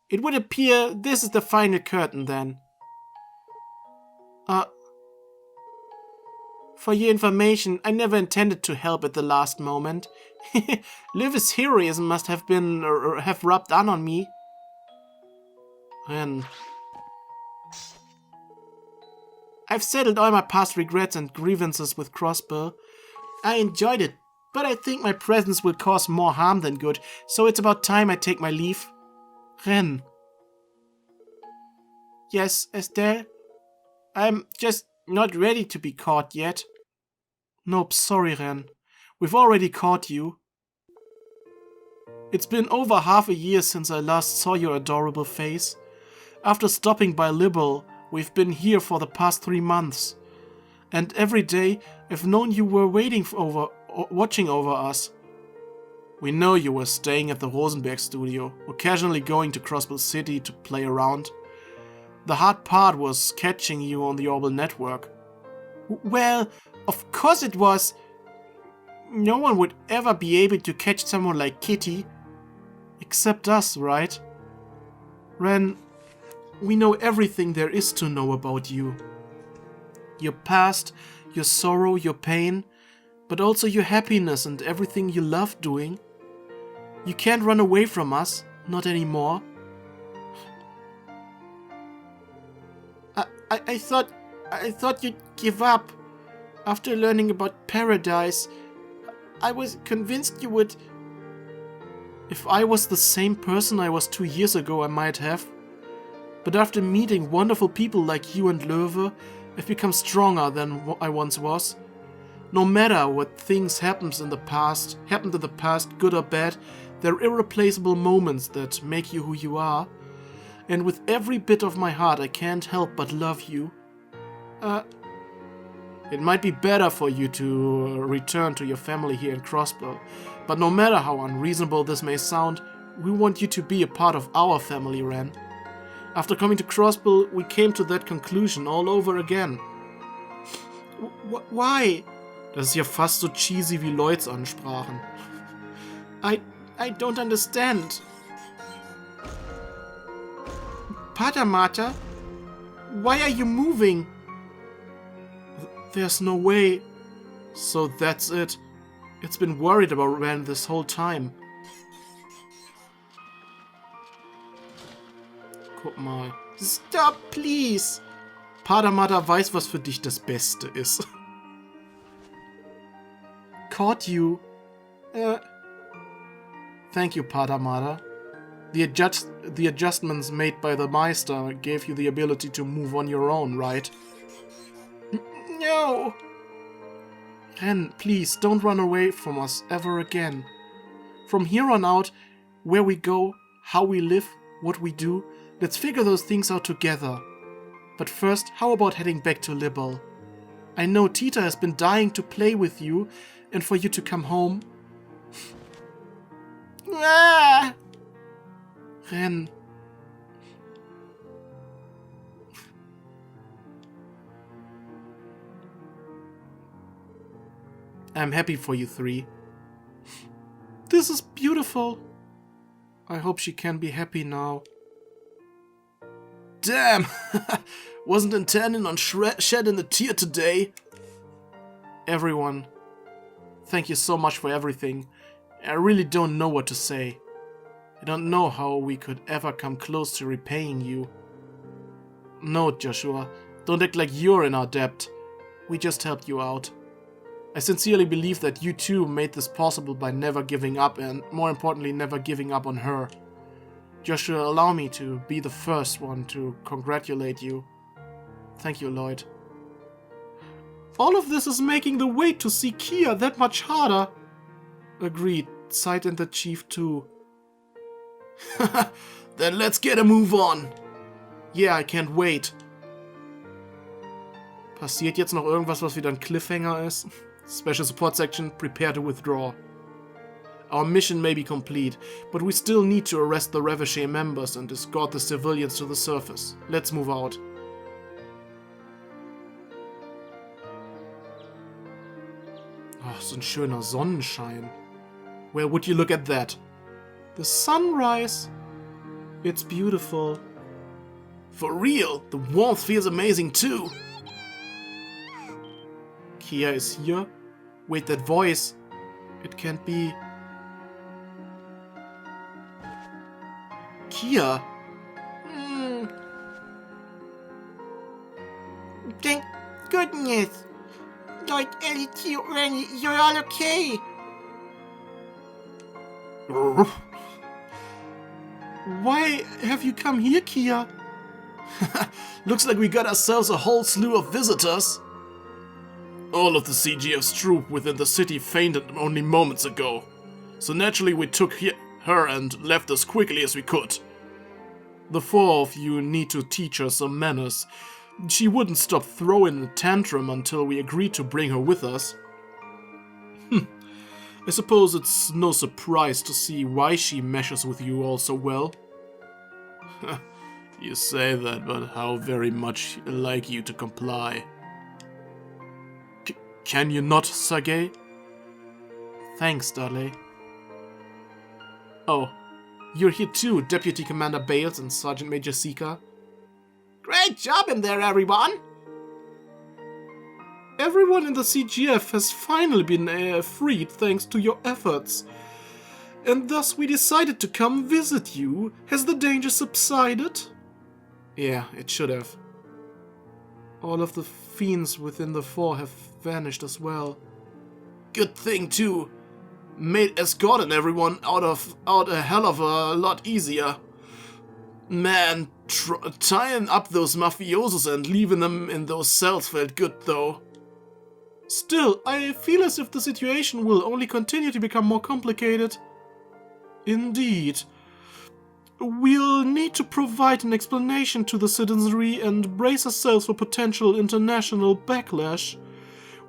It would appear this is the final curtain then. For your information, I never intended to help at the last moment. Liv's heroism must have been or have rubbed on me. Ren. I've settled all my past regrets and grievances with Crossbell. I enjoyed it, but I think my presence will cause more harm than good, so it's about time I take my leave. Ren. Yes, Estelle? I'm just not ready to be caught yet. Nope, sorry, Ren. We've already caught you. It's been over half a year since I last saw your adorable face. After stopping by Liberal, we've been here for the past 3 months. And every day, I've known you were watching over us. We know you were staying at the Rosenberg studio, occasionally going to Crossbell City to play around. The hard part was catching you on the Orbital network. Well, of course it was. No one would ever be able to catch someone like Kitty. Except us, right? Ren, we know everything there is to know about you. Your past, your sorrow, your pain, but also your happiness and everything you love doing. You can't run away from us, not anymore. I thought you'd give up. After learning about Paradise, I was convinced you would. If I was the same person I was 2 years ago, I might have. But after meeting wonderful people like you and Löwe, I've become stronger than I once was. No matter what things happened in the past, good or bad, they're irreplaceable moments that make you who you are. And with every bit of my heart, I can't help but love you. It might be better for you to return to your family here in Crossbell, but no matter how unreasonable this may sound, we want you to be a part of our family, Ren. After coming to Crossbell, we came to that conclusion all over again. Why? Das ist ja fast so cheesy wie Lloyds Ansprachen. I don't understand. Patamata? Why are you moving? There's no way. So that's it. It's been worried about Ren this whole time. Guck mal. Stop, please. Patamata weiß, was für dich das Beste ist. Caught you. Thank you, Patamata. The adjustments made by the Meister gave you the ability to move on your own, right? No! Ren, please, don't run away from us ever again. From here on out, where we go, how we live, what we do, let's figure those things out together. But first, how about heading back to Libel? I know Tita has been dying to play with you, and for you to come home. Ah! Ren. I'm happy for you three. This is beautiful. I hope she can be happy now. Damn! Wasn't intending on shedding a tear today. Everyone, thank you so much for everything. I really don't know what to say. I don't know how we could ever come close to repaying you. No, Joshua, don't act like you're in our debt. We just helped you out. I sincerely believe that you too made this possible by never giving up and, more importantly, never giving up on her. Joshua, allow me to be the first one to congratulate you. Thank you, Lloyd. All of this is making the wait to see Kia that much harder. Agreed. Sight and the Chief too. Then let's get a move on. Yeah, I can't wait. Passiert jetzt noch irgendwas, was wieder ein Cliffhanger ist? Special Support Section, prepare to withdraw. Our mission may be complete, but we still need to arrest the Revachey members and escort the civilians to the surface. Let's move out. Oh, so ein schöner Sonnenschein. Where would you look at that? The sunrise. It's beautiful. For real, the warmth feels amazing too. Kia is here? Wait, that voice. It can't be... Kia? Thank goodness. Lloyd, Ellie, Kia, Rennie, you're all okay. Why have you come here, Kia? Looks like we got ourselves a whole slew of visitors. All of the CGF's troop within the city fainted only moments ago. So naturally we took her and left as quickly as we could. The four of you need to teach her some manners. She wouldn't stop throwing a tantrum until we agreed to bring her with us. I suppose it's no surprise to see why she meshes with you all so well. You say that, but how very much like you to comply. Can you not, Sergei? Thanks, Dudley. Oh, you're here too, Deputy Commander Bales and Sergeant Major Sika. Great job in there, everyone! Everyone in the CGF has finally been freed thanks to your efforts. And thus we decided to come visit you. Has the danger subsided? Yeah, it should have. All of the fiends within the four have vanished as well. Good thing too. Made escorting everyone out a hell of a lot easier. Man, tying up those mafiosos and leaving them in those cells felt good though. Still, I feel as if the situation will only continue to become more complicated. Indeed. We'll need to provide an explanation to the citizenry and brace ourselves for potential international backlash.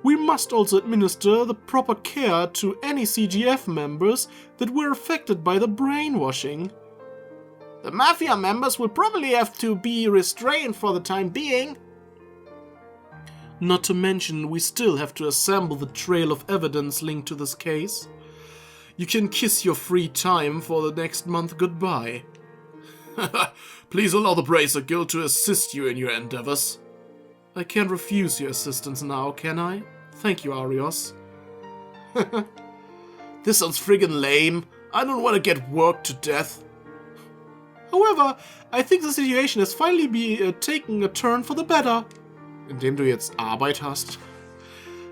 We must also administer the proper care to any CGF members that were affected by the brainwashing. The Mafia members will probably have to be restrained for the time being. Not to mention, we still have to assemble the trail of evidence linked to this case. You can kiss your free time for the next month goodbye. Please allow the Bracer Guild to assist you in your endeavors. I can't refuse your assistance now, can I? Thank you, Arios. This sounds friggin' lame. I don't want to get worked to death. However, I think the situation has finally taken a turn for the better. Indem du jetzt Arbeit hast.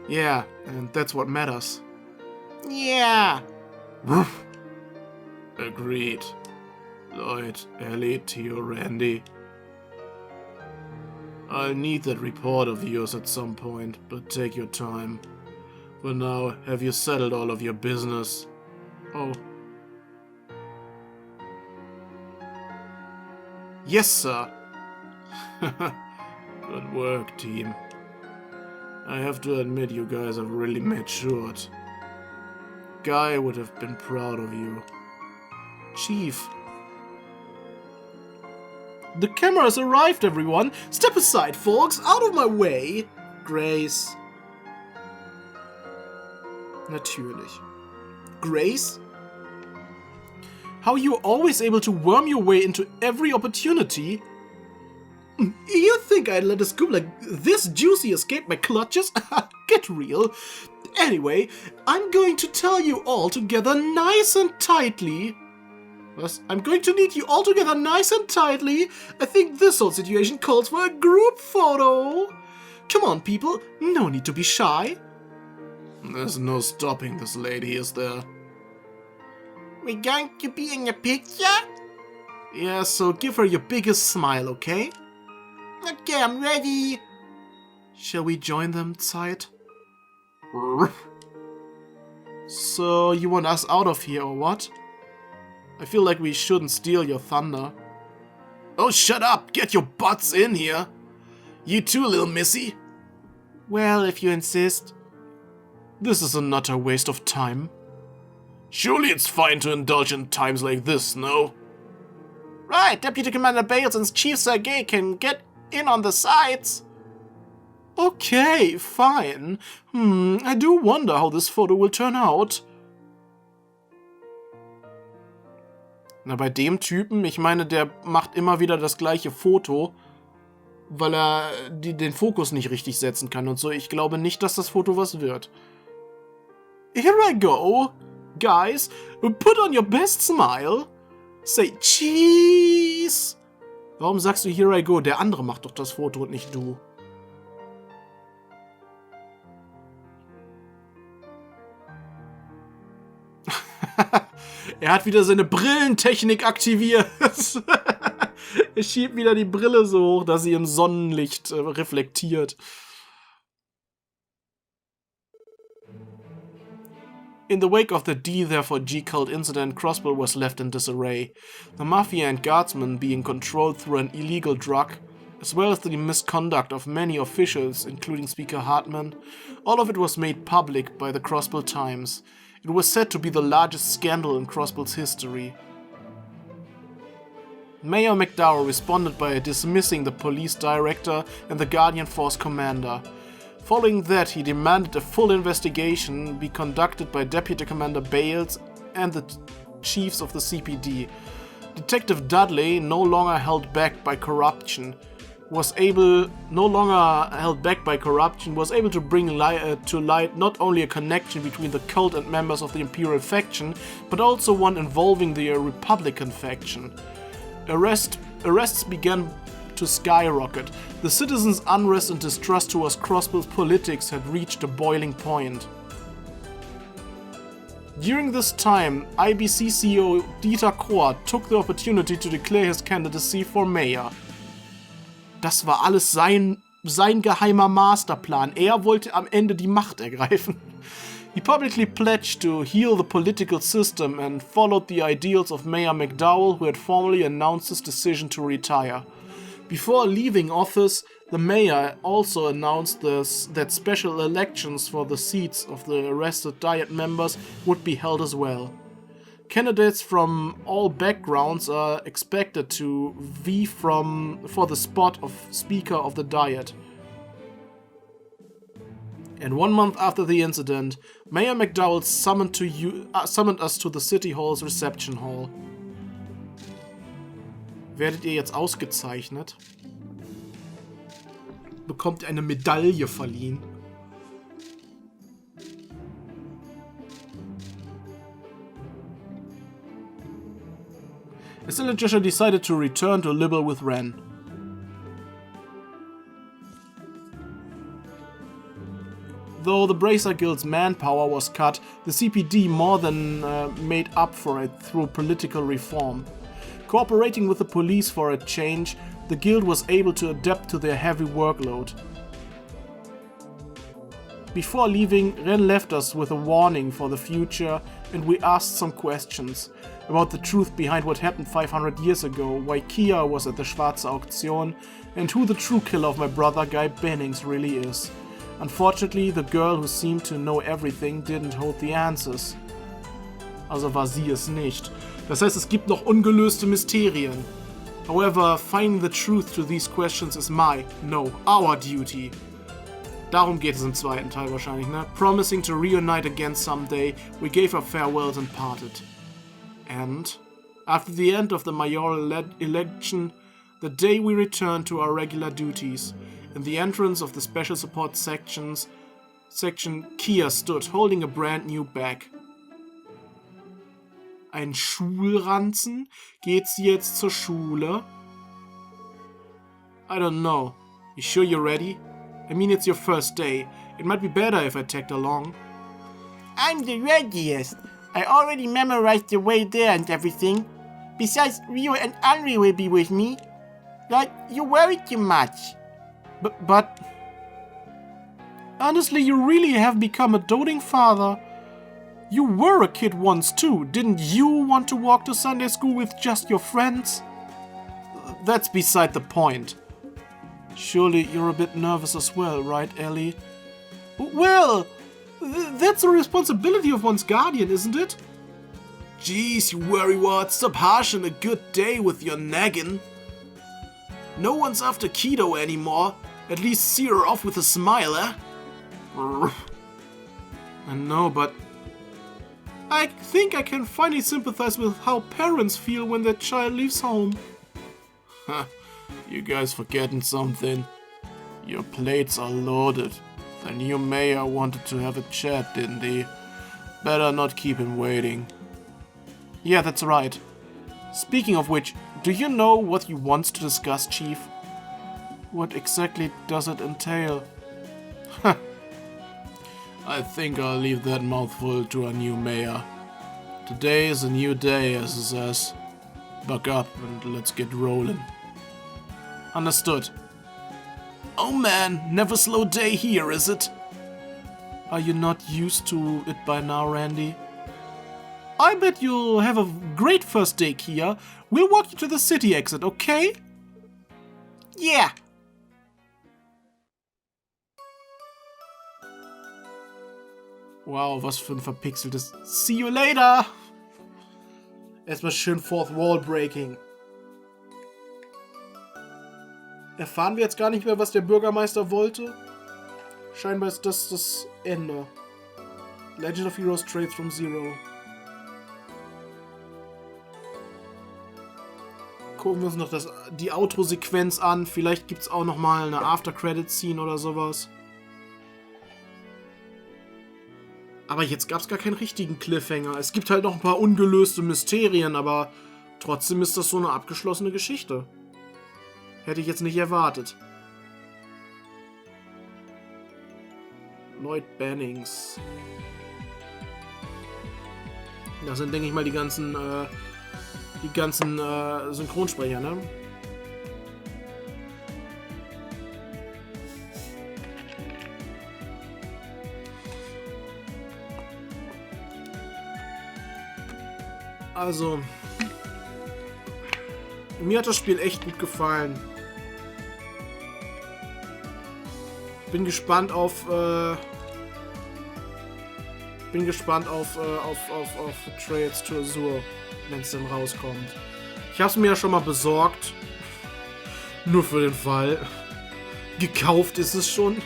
Yeah, and that's what matters. Yeah. Agreed. Lloyd, Ellie, Theo, Randy. I'll need that report of yours at some point, but take your time. For now, have you settled all of your business? Oh. Yes, sir. Good work, team. I have to admit you guys have really matured. Guy would have been proud of you. Chief. The camera has arrived, everyone! Step aside, folks! Out of my way! Grace. Natürlich. Grace? How are you always able to worm your way into every opportunity? You think I'd let a scoop like this juicy escape my clutches? Get real. Anyway, I'm going to tell you all together nice and tightly. What? I'm going to need you all together nice and tightly. I think this whole situation calls for a group photo. Come on, people. No need to be shy. There's no stopping this lady, is there? We're going to be in a picture? Yeah, so give her your biggest smile, okay? Okay, I'm ready. Shall we join them, Zeit? So, you want us out of here, or what? I feel like we shouldn't steal your thunder. Oh, shut up! Get your butts in here! You too, little missy! Well, if you insist. This is an utter waste of time. Surely it's fine to indulge in times like this, no? Right, Deputy Commander Bales and Chief Sergei can get in on the sides. Okay, fine. I do wonder how this photo will turn out. Na, bei dem Typen, ich meine, der macht immer wieder das gleiche Foto, weil er den Fokus nicht richtig setzen kann und so. Ich glaube nicht, dass das Foto was wird. Here I go. Guys, put on your best smile. Say cheese. Warum sagst du here I go? Der andere macht doch das Foto und nicht du. Er hat wieder seine Brillentechnik aktiviert. Er schiebt wieder die Brille so hoch, dass sie im Sonnenlicht reflektiert. In the wake of the D therefore G cult incident, Crossbell was left in disarray. The mafia and guardsmen being controlled through an illegal drug, as well as the misconduct of many officials, including Speaker Hartman, all of it was made public by the Crossbell Times. It was said to be the largest scandal in Crossbell's history. Mayor McDowell responded by dismissing the police director and the Guardian Force commander. Following that, he demanded a full investigation be conducted by Deputy Commander Bales and the chiefs of the CPD. Detective Dudley, no longer held back by corruption, was able to bring to light not only a connection between the cult and members of the Imperial faction, but also one involving the Republican faction. Arrests began to skyrocket. The citizens' unrest and distrust towards Crossbell's politics had reached a boiling point. During this time, IBC CEO Dieter Krohr took the opportunity to declare his candidacy for mayor. Das war alles sein geheimer Masterplan. Er wollte am Ende die Macht ergreifen. He publicly pledged to heal the political system and followed the ideals of Mayor McDowell, who had formally announced his decision to retire. Before leaving office, the mayor also announced that special elections for the seats of the arrested Diet members would be held as well. Candidates from all backgrounds are expected to vie for the spot of Speaker of the Diet. And 1 month after the incident, Mayor McDowell summoned us to the City Hall's Reception Hall. Werdet ihr jetzt ausgezeichnet? Bekommt eine Medaille verliehen. Stelle decided to return to Libel with Ren. Though the Bracer Guild's manpower was cut, the CPD more than made up for it through political reform. Cooperating with the police for a change, the guild was able to adapt to their heavy workload. Before leaving, Ren left us with a warning for the future, and we asked some questions about the truth behind what happened 500 years ago, why Kia was at the Schwarze Auktion, and who the true killer of my brother Guy Bannings really is. Unfortunately, the girl who seemed to know everything didn't hold the answers. Also war sie es nicht. Das heißt, es gibt noch ungelöste Mysterien. However, finding the truth to these questions is our duty. Darum geht es im zweiten Teil wahrscheinlich, ne? Promising to reunite again someday, we gave our farewells and parted. And, after the end of the mayoral election, the day we returned to our regular duties, in the entrance of the Special Support section, Kia stood, holding a brand new bag. Ein Schulranzen? Geht sie jetzt zur Schule? I don't know. You sure you're ready? I mean, it's your first day. It might be better if I tagged along. I'm the readiest. I already memorized the way there and everything. Besides, Rio and Henri will be with me. Like, you worry too much. But... Honestly, you really have become a doting father. You were a kid once too. Didn't you want to walk to Sunday school with just your friends? That's beside the point. Surely you're a bit nervous as well, right, Ellie? Well, that's the responsibility of one's guardian, isn't it? Jeez, you worrywart, stop harshing a good day with your nagging. No one's after Keto anymore. At least see her off with a smile, eh? I know, but I think I can finally sympathize with how parents feel when their child leaves home. You guys forgetting something? Your plates are loaded. The new mayor wanted to have a chat, didn't he? Better not keep him waiting. Yeah, that's right. Speaking of which, do you know what he wants to discuss, Chief? What exactly does it entail? I think I'll leave that mouthful to our new mayor. Today is a new day, as he says. Buck up and let's get rolling. Understood. Oh man, never slow day here, is it? Are you not used to it by now, Randy? I bet you'll have a great first day, Kia. We'll walk you to the city exit, okay? Yeah. Wow, was für ein verpixeltes See you later! Erstmal schön Fourth Wall Breaking. Erfahren wir jetzt gar nicht mehr, was der Bürgermeister wollte? Scheinbar ist das das Ende. Legend of Heroes Trails from Zero. Gucken wir uns noch die Outro-Sequenz an. Vielleicht gibt es auch nochmal eine After-Credit-Scene oder sowas. Aber jetzt gab es gar keinen richtigen Cliffhanger. Es gibt halt noch ein paar ungelöste Mysterien, aber trotzdem ist das so eine abgeschlossene Geschichte. Hätte ich jetzt nicht erwartet. Lloyd Bannings. Das sind, denke ich mal, die ganzen Synchronsprecher, ne? Also, mir hat das Spiel echt gut gefallen. Bin gespannt auf Trails to Azure, wenn es dann rauskommt. Ich habe es mir ja schon mal besorgt. Nur für den Fall. Gekauft ist es schon.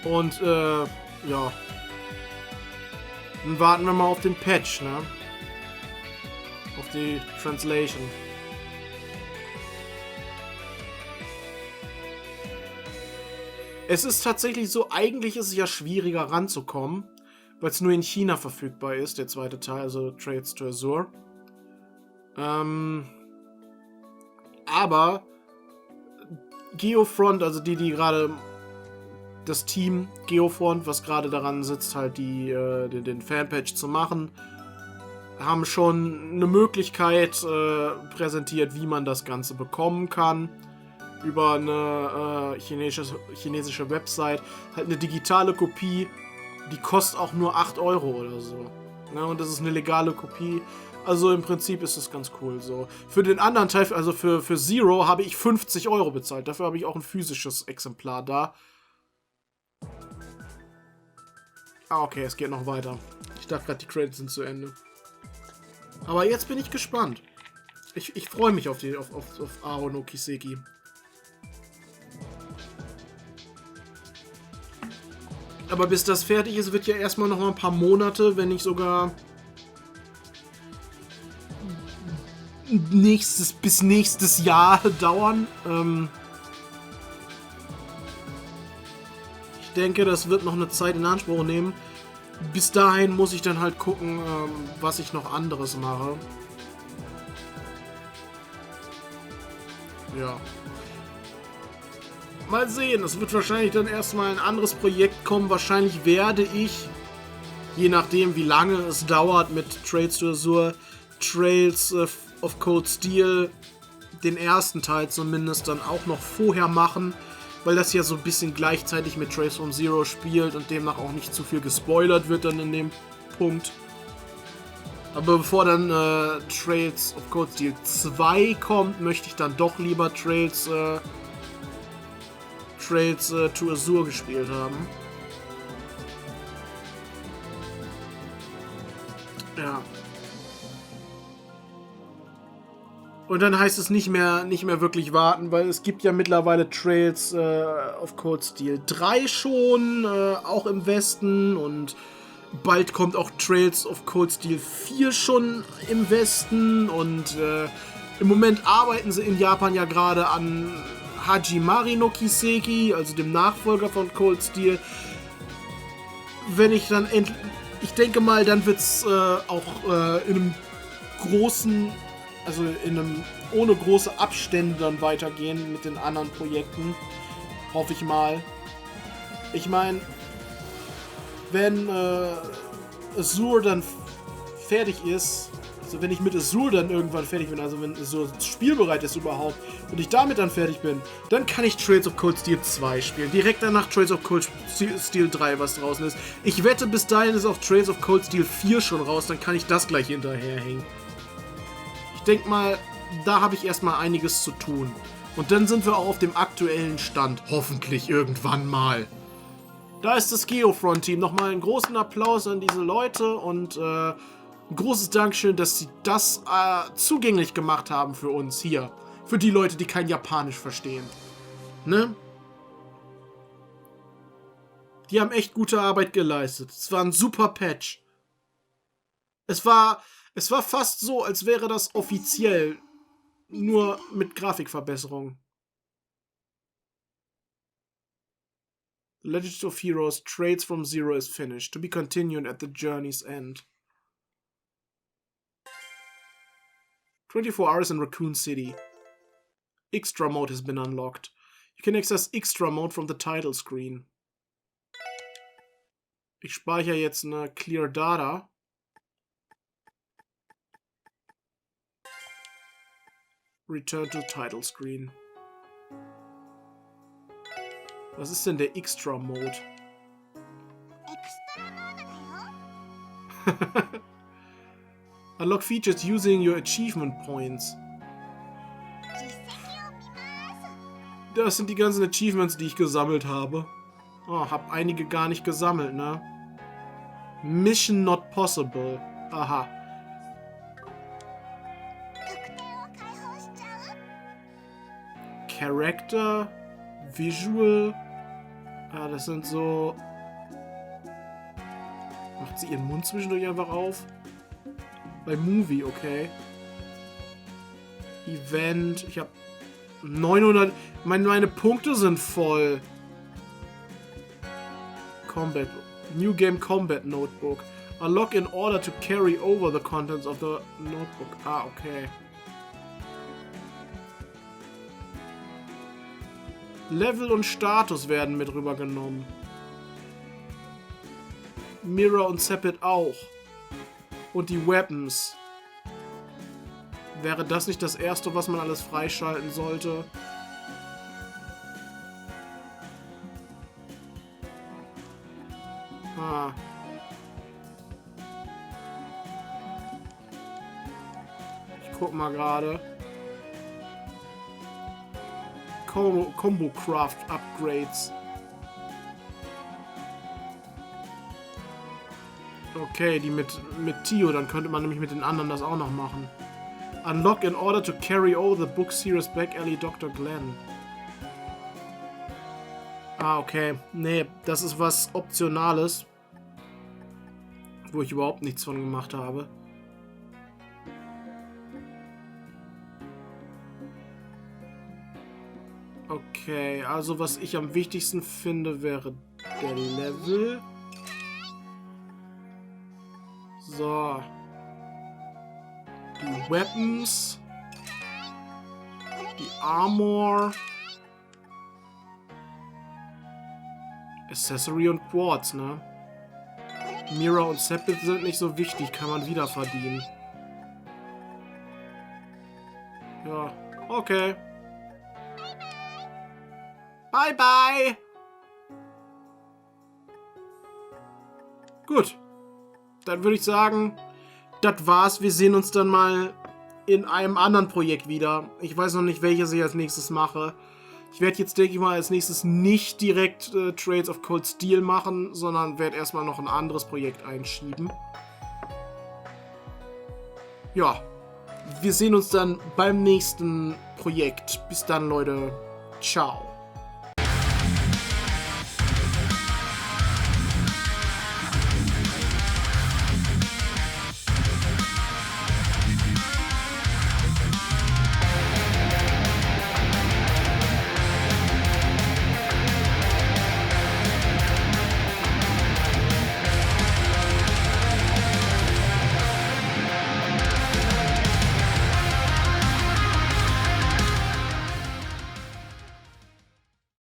Und, ja. Dann warten wir mal auf den Patch, ne? Auf die Translation. Es ist tatsächlich so, eigentlich ist es ja schwieriger ranzukommen, weil es nur in China verfügbar ist, der zweite Teil, also Trails to Azure. Aber Geofront, also die gerade das Team Geofront, was gerade daran sitzt, halt den Fanpatch zu machen, haben schon eine Möglichkeit präsentiert, wie man das Ganze bekommen kann. Über eine chinesische Website. Halt eine digitale Kopie, die kostet auch nur 8 Euro oder so. Ne? Und das ist eine legale Kopie. Also im Prinzip ist das ganz cool so. Für den anderen Teil, also für Zero, habe ich 50 Euro bezahlt. Dafür habe ich auch ein physisches Exemplar da. Ah, okay, es geht noch weiter. Ich dachte gerade, die Credits sind zu Ende. Aber jetzt bin ich gespannt. Ich freue mich auf Ao no Kiseki. Aber bis das fertig ist, wird ja erstmal noch mal ein paar Monate, wenn nicht sogar bis nächstes Jahr dauern. Ich denke, das wird noch eine Zeit in Anspruch nehmen. Bis dahin muss ich dann halt gucken, was ich noch anderes mache. Ja. Mal sehen, es wird wahrscheinlich dann erstmal ein anderes Projekt kommen. Wahrscheinlich werde ich, je nachdem wie lange es dauert mit Trails to Azure, Trails of Cold Steel, den ersten Teil zumindest, dann auch noch vorher machen, weil das ja so ein bisschen gleichzeitig mit Trails from Zero spielt und demnach auch nicht zu viel gespoilert wird dann in dem Punkt. Aber bevor dann Trails of Cold Steel 2 kommt, möchte ich dann doch lieber Trails to Azure gespielt haben. Ja. Und dann heißt es nicht mehr wirklich warten, weil es gibt ja mittlerweile Trails of Cold Steel 3 schon, auch im Westen, und bald kommt auch Trails of Cold Steel 4 schon im Westen, und im Moment arbeiten sie in Japan ja gerade an Hajimari no Kiseki, also dem Nachfolger von Cold Steel. Wenn ich dann ich denke mal, dann wird es auch in einem großen, also ohne große Abstände dann weitergehen mit den anderen Projekten. Hoffe ich mal. Ich meine, wenn Azure dann fertig ist, also wenn ich mit Azure dann irgendwann fertig bin, also wenn Azure spielbereit ist überhaupt und ich damit dann fertig bin, dann kann ich Trails of Cold Steel 2 spielen. Direkt danach Trails of Cold Steel 3, was draußen ist. Ich wette, bis dahin ist auch Trails of Cold Steel 4 schon raus, dann kann ich das gleich hinterherhängen. Ich denke mal, da habe ich erstmal einiges zu tun. Und dann sind wir auch auf dem aktuellen Stand. Hoffentlich irgendwann mal. Da ist das Geofront-Team. Nochmal einen großen Applaus an diese Leute und ein großes Dankeschön, dass sie das zugänglich gemacht haben für uns hier. Für die Leute, die kein Japanisch verstehen. Ne? Die haben echt gute Arbeit geleistet. Es war ein super Patch. Es war fast so, als wäre das offiziell. Nur mit Grafikverbesserung. The Legend of Heroes Trails from Zero is finished. To be continued at the journey's end. 24 hours in Raccoon City. Extra mode has been unlocked. You can access Extra mode from the title screen. Ich speichere jetzt eine Clear Data. Return to Title Screen. Was ist denn der Extra Mode? Unlock features using your achievement points. Das sind die ganzen Achievements, die ich gesammelt habe. Oh, hab einige gar nicht gesammelt, ne? Mission not possible. Aha. Character, Visual. Ah, das sind so... Macht sie ihren Mund zwischendurch einfach auf? Bei Movie, okay. Event. Ich habe 900... Meine Punkte sind voll. Combat. New Game Combat Notebook. Unlock in order to carry over the contents of the notebook. Ah, okay. Level und Status werden mit rübergenommen. Mirror und Sepit auch. Und die Weapons. Wäre das nicht das erste, was man alles freischalten sollte? Ah. Ich guck mal gerade. Combo Craft Upgrades. Okay, die mit Tio, dann könnte man nämlich mit den anderen das auch noch machen. Unlock in order to carry over the book series Back Alley Dr. Glenn. Ah, okay. Nee, das ist was Optionales. Wo ich überhaupt nichts von gemacht habe. Okay, also was ich am wichtigsten finde, wäre der Level. So. Die Weapons. Die Armor. Accessory und Quartz, ne? Mirror und Sepit sind nicht so wichtig, kann man wieder verdienen. Ja, okay. Bye, bye! Gut. Dann würde ich sagen, das war's. Wir sehen uns dann mal in einem anderen Projekt wieder. Ich weiß noch nicht, welches ich als nächstes mache. Ich werde jetzt, denke ich mal, als nächstes nicht direkt Trails of Cold Steel machen, sondern werde erstmal noch ein anderes Projekt einschieben. Ja, wir sehen uns dann beim nächsten Projekt. Bis dann, Leute. Ciao.